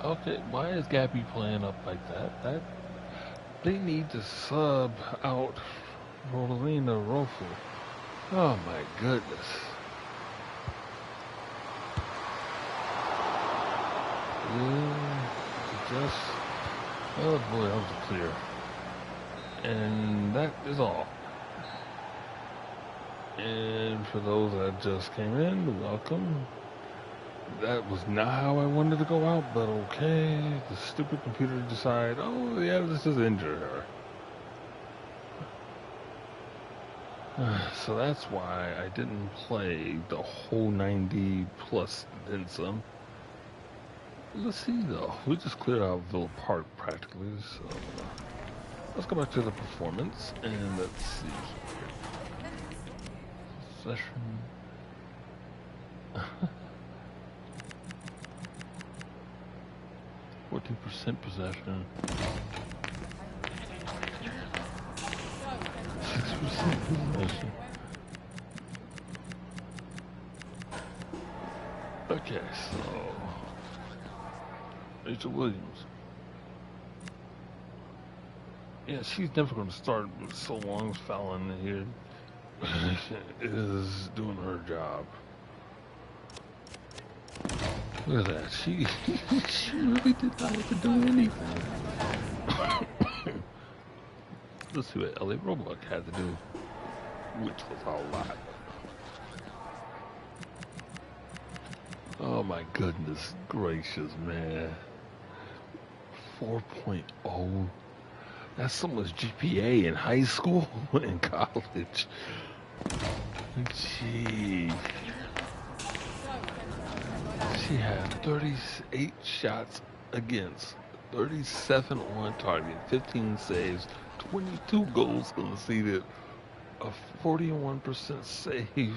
Okay, why is Gabby playing up like that? They need to sub out Rolina Rofu. Oh my goodness. Just, oh boy, that was clear. And that is all. And for those that just came in, welcome. That was not how I wanted to go out, but okay. The stupid computer decided, oh yeah, let's just injure her. So that's why I didn't play the whole 90 plus then some. Let's see though. We just cleared out Villa Park practically, so let's go back to the performance and let's see. Session. 14% possession. 6% possession. Okay, so Rachel Williams. Yeah, she's never going to start with so long as Fallon here is doing her job. Look at that. She really did not have to do anything. Let's see what Ellie Roebuck had to do, which was a lot. Oh my goodness gracious, man. 4.0. That's someone's GPA in high school and college. Gee. She had 38 shots against, 37 on target, 15 saves, 22 goals conceded, a 41% save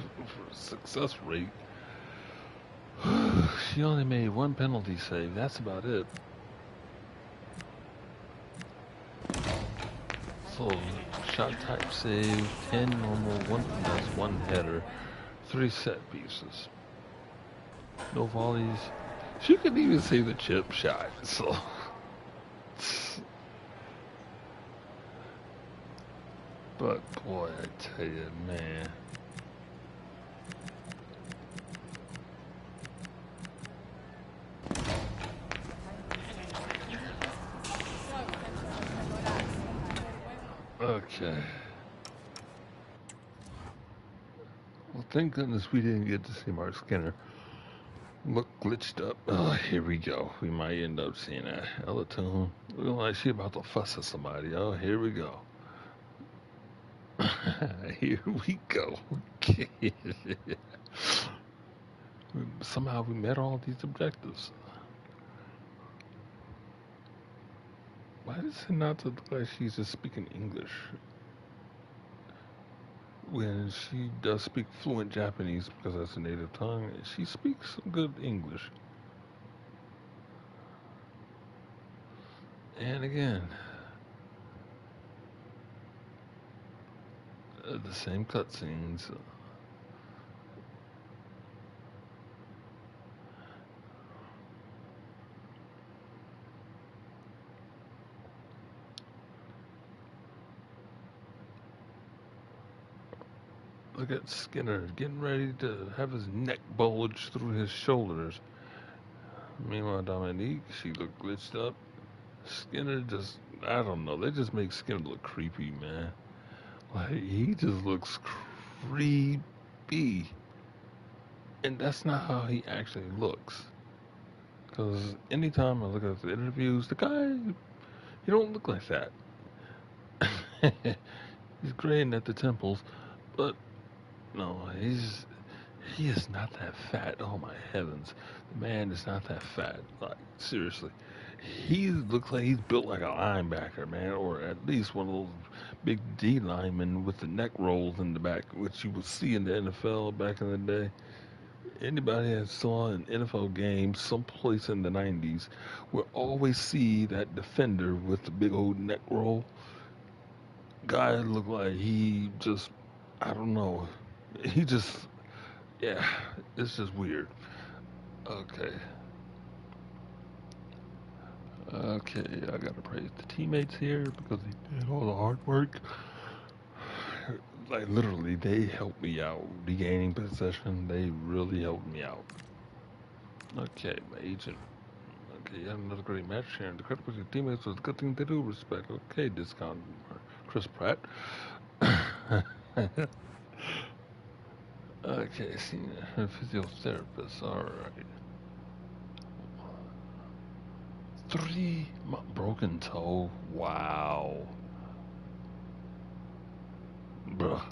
success rate. She only made one penalty save. That's about it. So, shot type save, 10 normal, 1 finesse, 1 header, 3 set pieces. No volleys. She could even save the chip shot. So, but boy, I tell you, man. Okay. Well, thank goodness we didn't get to see Mark Skinner. Look glitched up. Oh, here we go. We might end up seeing that. Ella Toon. Look like she about to fuss at somebody. Oh, here we go. Here we go. Somehow we met all these objectives. Why does it not look like she's just speaking English? When she does speak fluent Japanese because that's a native tongue, she speaks some good English. And again, the same cutscenes. Look at Skinner getting ready to have his neck bulge through his shoulders. Meanwhile, Dominique, she looked glitched up. Skinner just, I don't know, they just make Skinner look creepy, man. Like, he just looks creepy. And that's not how he actually looks. Because anytime I look at the interviews, the guy, he don't look like that. He's graying at the temples, but no, he is not that fat. Oh my heavens, the man is not that fat. Like seriously, he looks like he's built like a linebacker, man, or at least one of those big D linemen with the neck rolls in the back, which you would see in the NFL back in the day. Anybody that saw an NFL game someplace in the 90s will always see that defender with the big old neck roll. Guy looked like he just, I don't know. He just, yeah, it's just weird. Okay. Okay, I gotta praise the teammates here because they did all the hard work. Like literally, they helped me out. Regaining possession, they really helped me out. Okay, my agent. Okay, you had another great match here. And the credit with your teammates was a good thing to do. Respect. Okay, discount. Chris Pratt. Okay, senior physiotherapist. All right. Broken toe. Wow, bruh.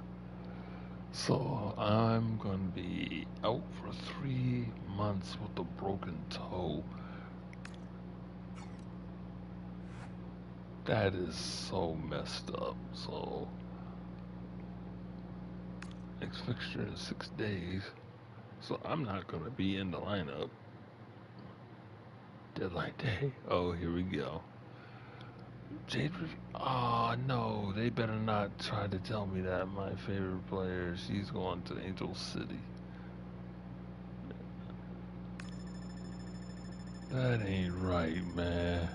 So I'm gonna be out for 3 months with a broken toe. That is so messed up. So next fixture in 6 days. So I'm not gonna be in the lineup. Deadline day. Oh, here we go. Jade review. Oh no, they better not try to tell me that my favorite player, she's going to Angel City. That ain't right, man.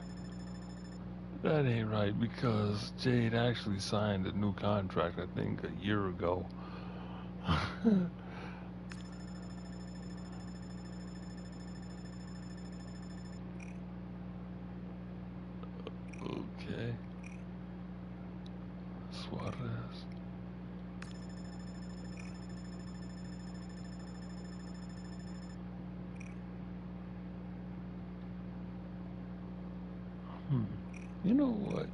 That ain't right because Jade actually signed a new contract, I think, a year ago. Okay. Suarez. Hmm. You know what?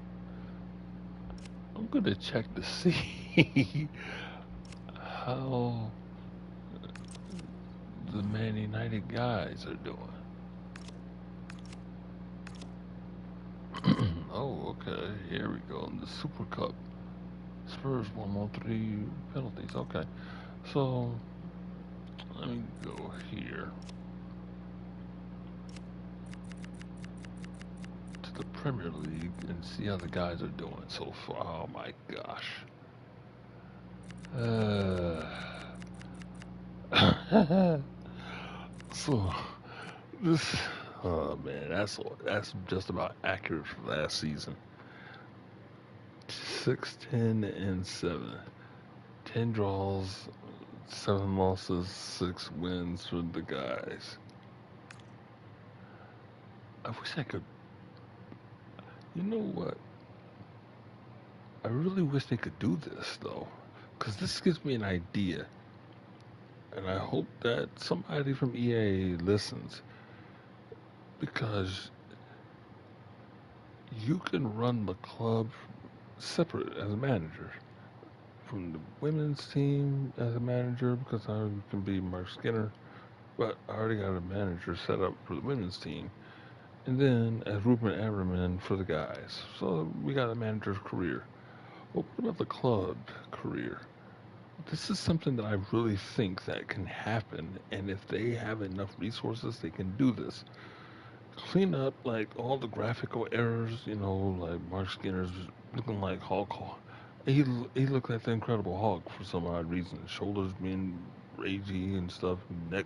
I'm gonna check to see how the Man United guys are doing. Oh, okay. Here we go. In the Super Cup. Spurs won all three penalties. Okay. So, let me go here to the Premier League and see how the guys are doing so far. Oh my gosh. So, this. Oh man, that's just about accurate for last season. 6-10-7. 10 draws, 7 losses, 6 wins for the guys. I wish I could. You know what? I really wish they could do this though, because this gives me an idea, and I hope that somebody from EA listens, because you can run the club separate as a manager from the women's team as a manager, because I can be Mark Skinner, but I already got a manager set up for the women's team. And then as Ruben Everman for the guys. So we got a manager's career. But what about the club career? This is something that I really think that can happen, and if they have enough resources, they can do this. Clean up like all the graphical errors, like Mark Skinner's looking like Hulk. He looked like the Incredible Hulk for some odd reason. Shoulders being ragey and stuff, neck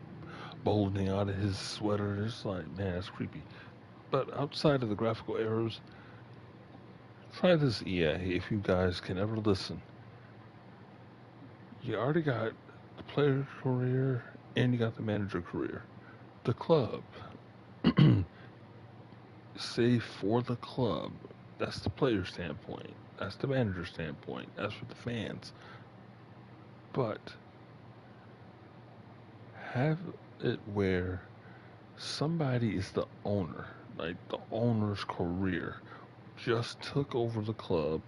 bulging out of his sweater. It's like, man, that's creepy. But outside of the graphical errors, try this EA if you guys can ever listen. You already got the player career and you got the manager career. The club, say for the club, that's the player standpoint, that's the manager standpoint, that's for the fans. But have it where somebody is the owner, like the owner's career just took over the club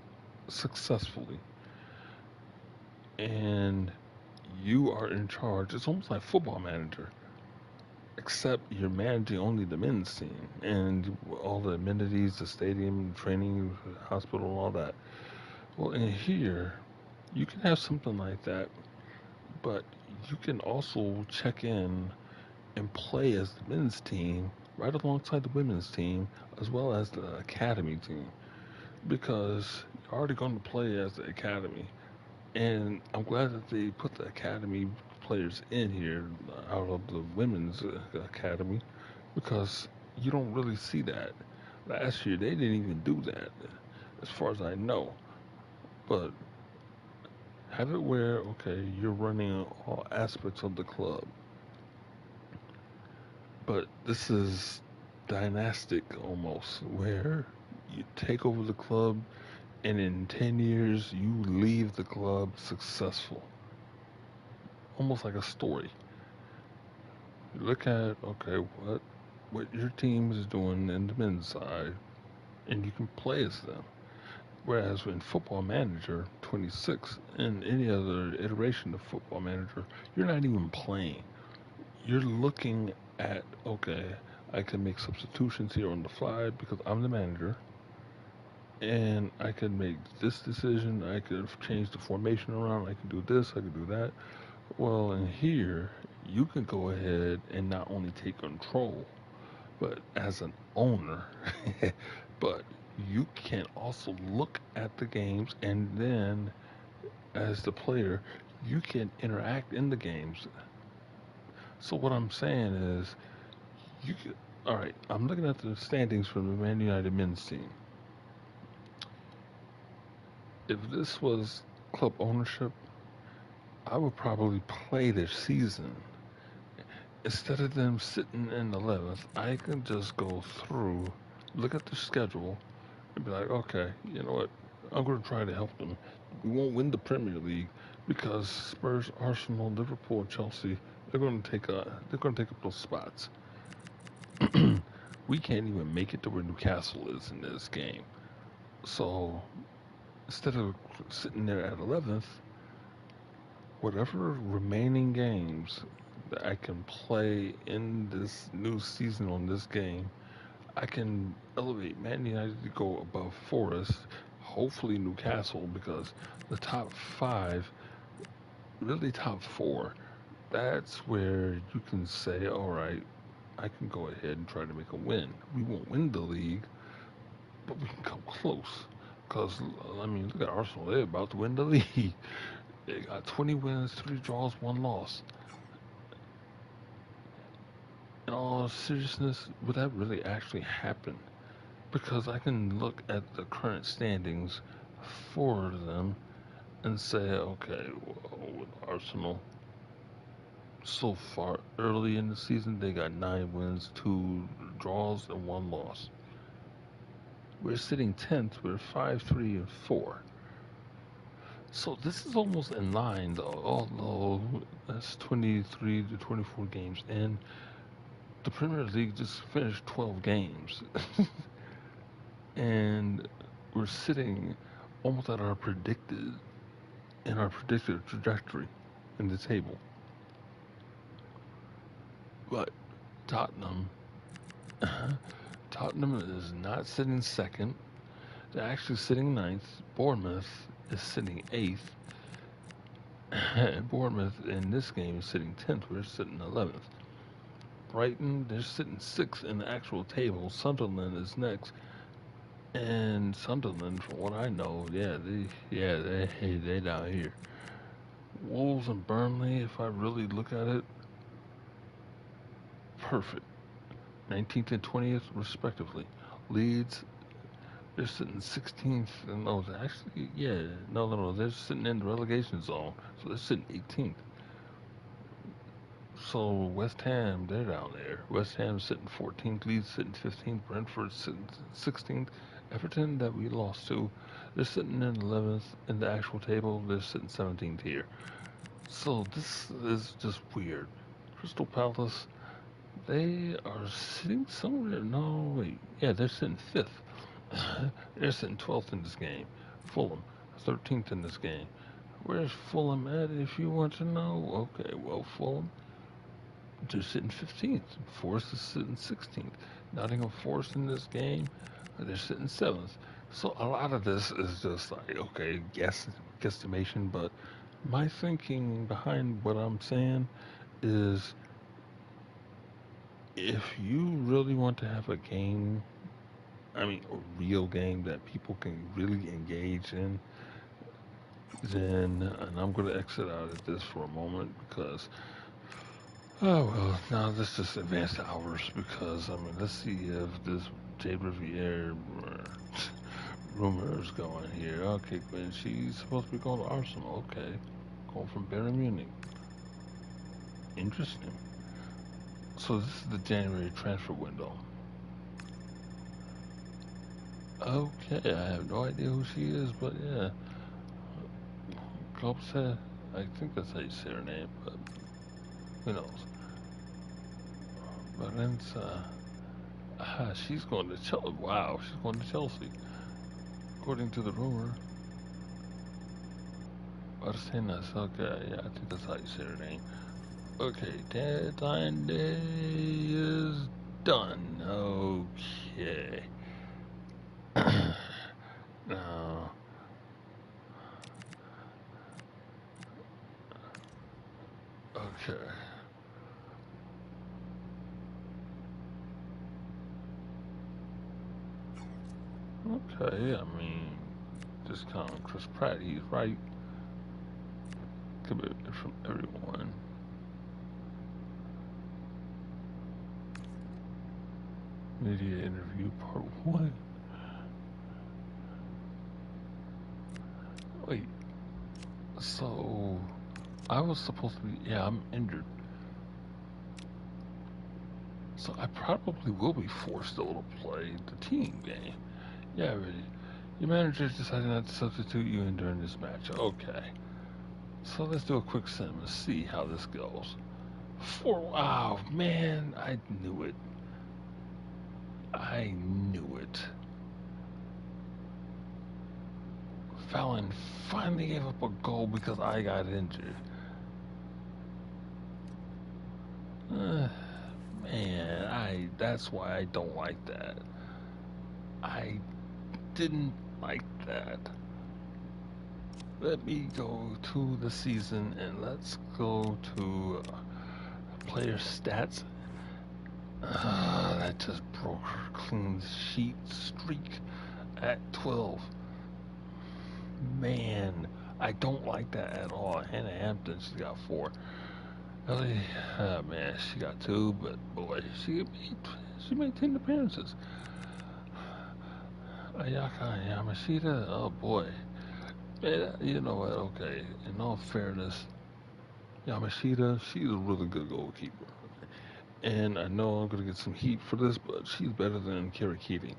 successfully, and you are in charge. It's almost like football manager, except you're managing only the men's team and all the amenities, the stadium, training, hospital, all that. Well, in here, you can have something like that, but you can also check in and play as the men's team right alongside the women's team as well as the academy team. because you're already going to play as the academy. And I'm glad that they put the academy players in here out of the women's academy because you don't really see that. Last year they didn't even do that, as far as I know. But have it where okay, you're running all aspects of the club, but this is dynastic almost, where you take over the club and in 10 years you leave the club successful, almost like a story. You look at okay, what your team is doing in the men's side, and you can play as them. Whereas in Football Manager 26 and any other iteration of Football Manager, you're not even playing. You're looking at okay, I can make substitutions here on the fly because I'm the manager, and I can make this decision. I could change the formation around. I can do this. I can do that. Well, in here, you can go ahead and not only take control, but as an owner, but you can also look at the games and then as the player, you can interact in the games. So what I'm saying is, you can. All right, I'm looking at the standings for the Man United men's team. If this was club ownership, I would probably play their season instead of them sitting in 11th. I can just go through, look at the schedule, and be like, okay, you know what? I'm going to try to help them. We won't win the Premier League because Spurs, Arsenal, Liverpool, Chelsea, they're going to take up those spots. We can't even make it to where Newcastle is in this game. So instead of sitting there at 11th, whatever remaining games that I can play in this new season on this game, I can elevate Man United to go above Forest, hopefully Newcastle, because the top five, really top four, that's where you can say, all right, I can go ahead and try to make a win. We won't win the league, but we can come close. Because, I mean, look at Arsenal. They're about to win the league. They got 20 wins, 3 draws, 1 loss. In all seriousness, would that really actually happen? Because I can look at the current standings for them and say, okay, well, with Arsenal, so far early in the season, they got 9 wins, 2 draws, and 1 loss. We're sitting 10th, we're 5, 3, and 4. So this is almost in line, though, although that's 23 to 24 games in. The Premier League just finished 12 games. And we're sitting almost at our predicted trajectory in the table. But Tottenham, Tottenham is not sitting second. They're actually sitting ninth. Bournemouth is sitting eighth. Bournemouth in this game is sitting 10th. We're sitting 11th. Brighton, they're sitting sixth in the actual table. Sunderland is next. And Sunderland, from what I know, they down here. Wolves and Burnley, if I really look at it, perfect. 19th and 20th, respectively. Leeds, they're sitting 16th. No, actually, yeah, no. They're sitting in the relegation zone, so they're sitting 18th. So West Ham, they're down there. West Ham sitting 14th, Leeds sitting 15th, Brentford sitting 16th. Everton, that we lost to, they're sitting in 11th in the actual table. They're sitting 17th here. So this is just weird. Crystal Palace, they are sitting somewhere. No, wait. Yeah, they're sitting 5th. They're sitting 12th in this game. Fulham, 13th in this game. Where's Fulham at, if you want to know? Okay, well, Fulham, they're sitting 15th. Forest is sitting 16th. Nottingham Forest in this game, they're sitting 7th. So a lot of this is just like, okay, guesstimation, but my thinking behind what I'm saying is if you really want to have a game I mean, a real game that people can really engage in, then, and I'm going to exit out of this for a moment because, oh well, now let's just advance to hours because, I mean, let's see if this Jade Riviere rumor is going here. Okay, Gwen, she's supposed to be going to Arsenal. Okay, going from Bayern Munich. Interesting. So this is the January transfer window. Okay, I have no idea who she is, but yeah, Kopse, I think that's how you say her name, but who knows? Valenza, she's going to Chelsea. Wow, she's going to Chelsea, according to the rumor. Arsenas, okay, yeah, I think that's how you say her name. Okay, deadline day is done. Okay. Now, okay. Okay, I mean, just kind of Chris Pratt, he's right. Commitment from everyone. Media interview part one. Wait, so I was supposed to be, yeah, I'm injured. So I probably will be forced though to play the team game. Yeah, really. Your manager decided not to substitute you in during this match. Okay. So let's do a quick sim and see how this goes. Wow, man, I knew it. I knew it. Fallon finally gave up a goal because I got injured. Man, that's why I don't like that. I didn't like that. Let me go to the season and let's go to player stats. That just broke her clean sheet streak at 12. Man, I don't like that at all. Hannah Hampton, she's got 4. Ellie, man, she got 2, but boy, she made 10 appearances. Ayaka Yamashita, oh boy. Man, you know what? Okay, in all fairness, Yamashita, she's a really good goalkeeper. And I know I'm going to get some heat for this, but she's better than Kara Keating.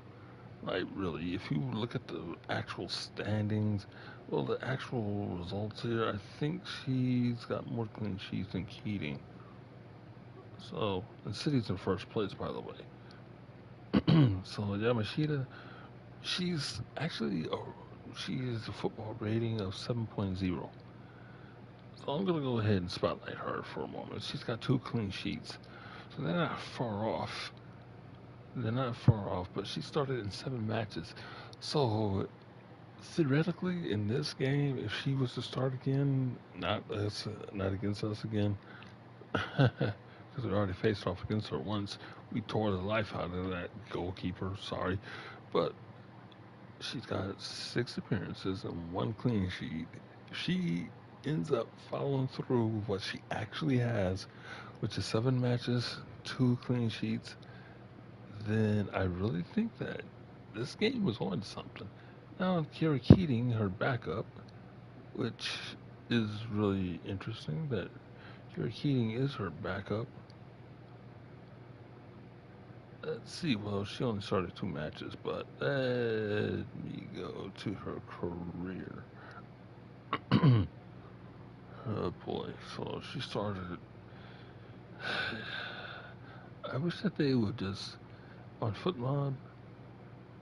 Like, really, if you look at the actual standings, well, the actual results here, I think she's got more clean sheets than Keating. So, and City's in first place, by the way. So, Yamashita, she's actually, she is a football rating of 7.0. So I'm going to go ahead and spotlight her for a moment. She's got 2 clean sheets. So they're not far off. They're not far off, but she started in 7 matches. So theoretically, in this game, if she was to start again, not against us again, because we already faced off against her once, we tore the life out of that goalkeeper. Sorry, but she's got 6 appearances and 1 clean sheet. If she ends up following through with what she actually has, which is 7 matches, 2 clean sheets, then I really think that this game was on something. Now, Kira Keating, her backup, which is really interesting that Kira Keating is her backup. Let's see, well, she only started 2 matches, but let me go to her career. Oh boy, so she started. I wish that they would just, on FootMob,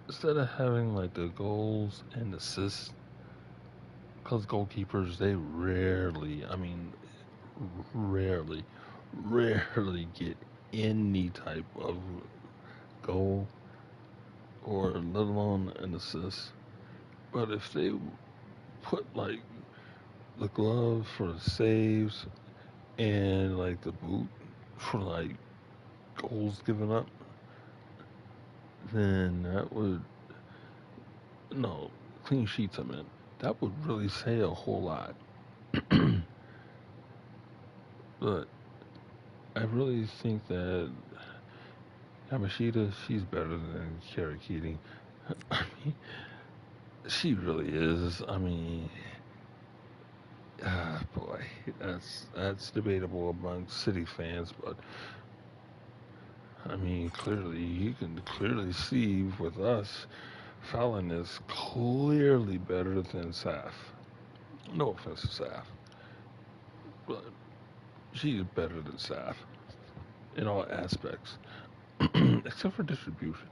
instead of having like the goals and assists, because goalkeepers, they rarely, I mean, rarely, rarely get any type of goal or let alone an assist. But if they put like the glove for the saves and like the boot for like goals given up, then that would no clean sheets. I meant that would really say a whole lot. But I really think that Yamashita, she's better than Kara Keating. I mean, she really is. I mean, boy, that's debatable among City fans, but I mean, clearly you can clearly see with us, Fallon is clearly better than Saf. No offense to Saf, but she is better than Saf in all aspects, except for distribution.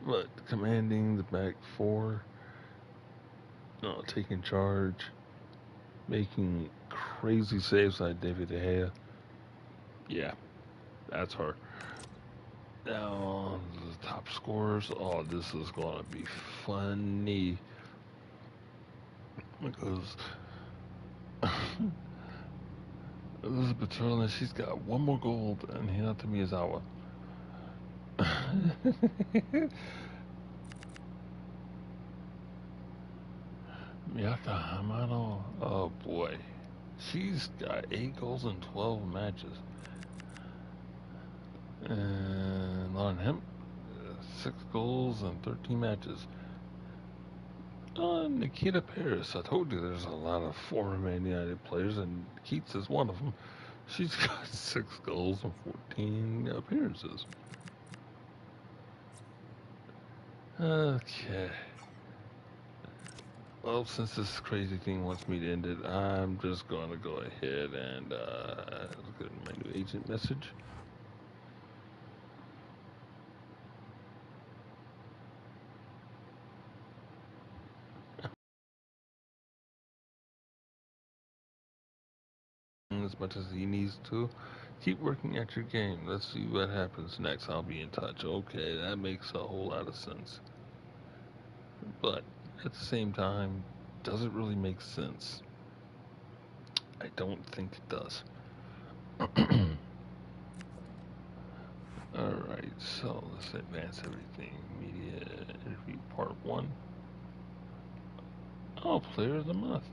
But commanding the back four, taking charge, making crazy saves like David De Gea. Yeah, that's her. Now, the top scorers. Oh, this is going to be funny because Elizabeth Turner, she's got one more goal than Hinata Miyazawa. Miyaka Hamano, oh boy. She's got 8 goals in 12 matches. And Lauren Hemp, 6 goals in 13 matches. Nikita Paris, I told you there's a lot of former Man United players, and Keats is one of them. She's got 6 goals and 14 appearances. Okay. Well, since this crazy thing wants me to end it, I'm just going to go ahead and look at my new agent message. As much as he needs to. Keep working at your game. Let's see what happens next. I'll be in touch. Okay, that makes a whole lot of sense. But at the same time, does it really make sense? I don't think it does. Alright, so let's advance everything. Media interview part 1. Oh, player of the month.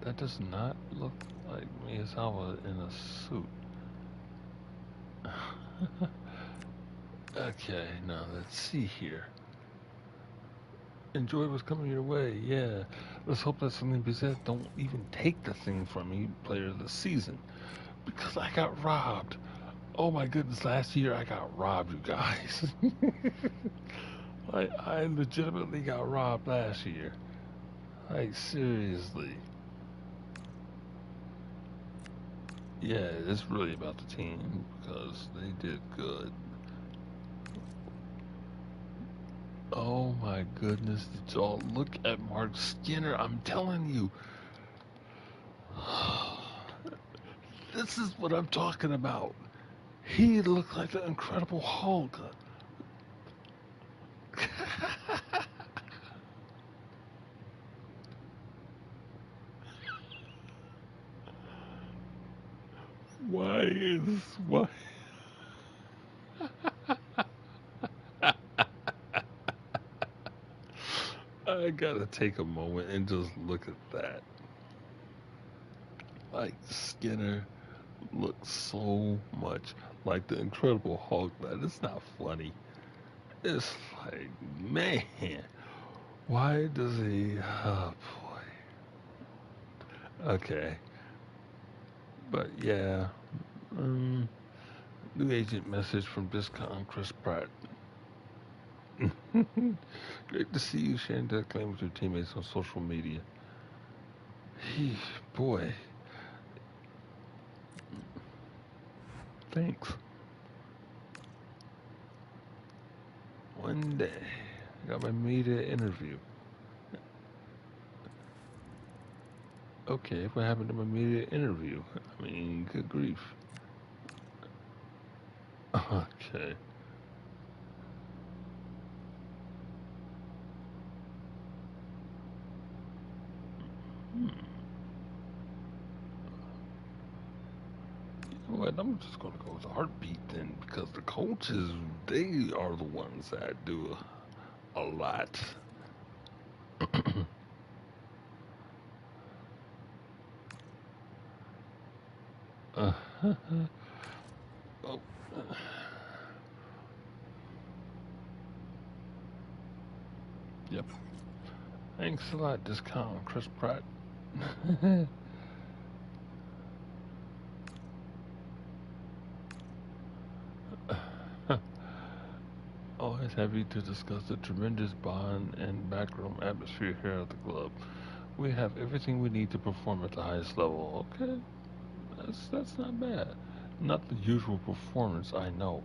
That does not look like Miyazawa in a suit. Okay, now let's see here. Enjoy what's coming your way, yeah. Let's hope that something Bizet don't even take the thing from me, player of the season. Because I got robbed. Oh my goodness, last year I got robbed, you guys. Like, I legitimately got robbed last year. Like, seriously. Yeah, it's really about the team because they did good. Oh my goodness, did y'all look at Mark Skinner? I'm telling you. This is what I'm talking about. He looked like the Incredible Hulk. Why? I gotta take a moment and just look at that. Like Skinner looks so much like the Incredible Hulk that it's not funny. It's like, man, why does he? Oh boy. Okay, but yeah. Um, New agent message from Discon Chris Pratt. Great to see you sharing that claim with your teammates on social media. Boy, thanks. One day, I got my media interview. Okay, what happened to my media interview? I mean, good grief. Okay. Hmm. You know what? I'm just gonna go with heartbeat then, because the coaches, they are the ones that do a lot. uh, oh, yep. Thanks a lot, discount, Chris Pratt. Always happy to discuss the tremendous bond and backroom atmosphere here at the club. We have everything we need to perform at the highest level. Okay, that's not bad. Not the usual performance, I know.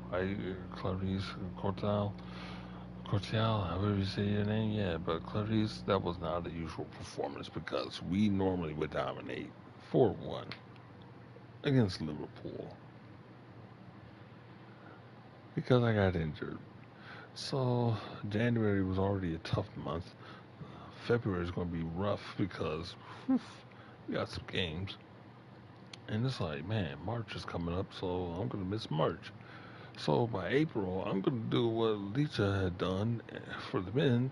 Clarice Cortel, however you say your name, yeah, but Clarice, that was not the usual performance because we normally would dominate 4-1 against Liverpool because I got injured. So January was already a tough month. February is going to be rough because whew, we got some games. And it's like, man, March is coming up, so I'm going to miss March. So by April, I'm going to do what Licha had done for the men.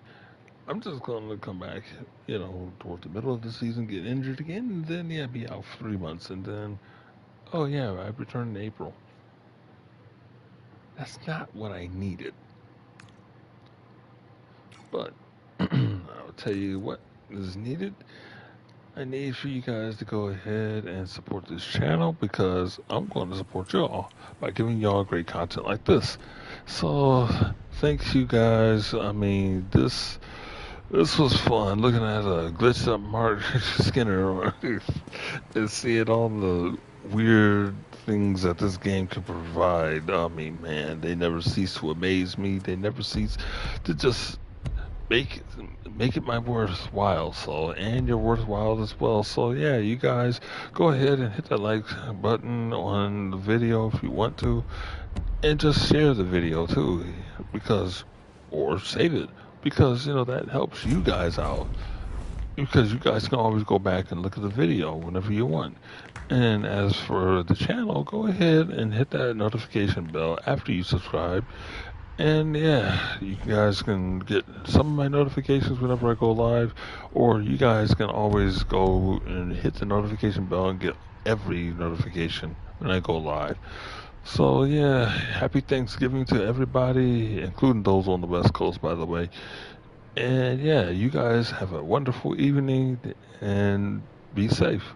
I'm just going to come back, toward the middle of the season, get injured again, and then, yeah, be out for 3 months. And then, oh, yeah, I return in April. That's not what I needed. But I'll tell you what is needed. I need for you guys to go ahead and support this channel because I'm going to support y'all by giving y'all great content like this. So, thanks you guys. I mean, this was fun looking at a glitched up Mark Skinner and seeing all the weird things that this game can provide. I mean, man, they never cease to amaze me. They never cease to just make it, make it my worthwhile. So, and you're worthwhile as well. So, yeah, you guys go ahead and hit that like button on the video if you want to, and just share the video too, because or save it because that helps you guys out because you guys can always go back and look at the video whenever you want. And as for the channel, go ahead and hit that notification bell after you subscribe. And yeah, you guys can get some of my notifications whenever I go live, or you guys can always go and hit the notification bell and get every notification when I go live. So yeah, happy Thanksgiving to everybody, including those on the West Coast, by the way. And yeah, you guys have a wonderful evening and be safe.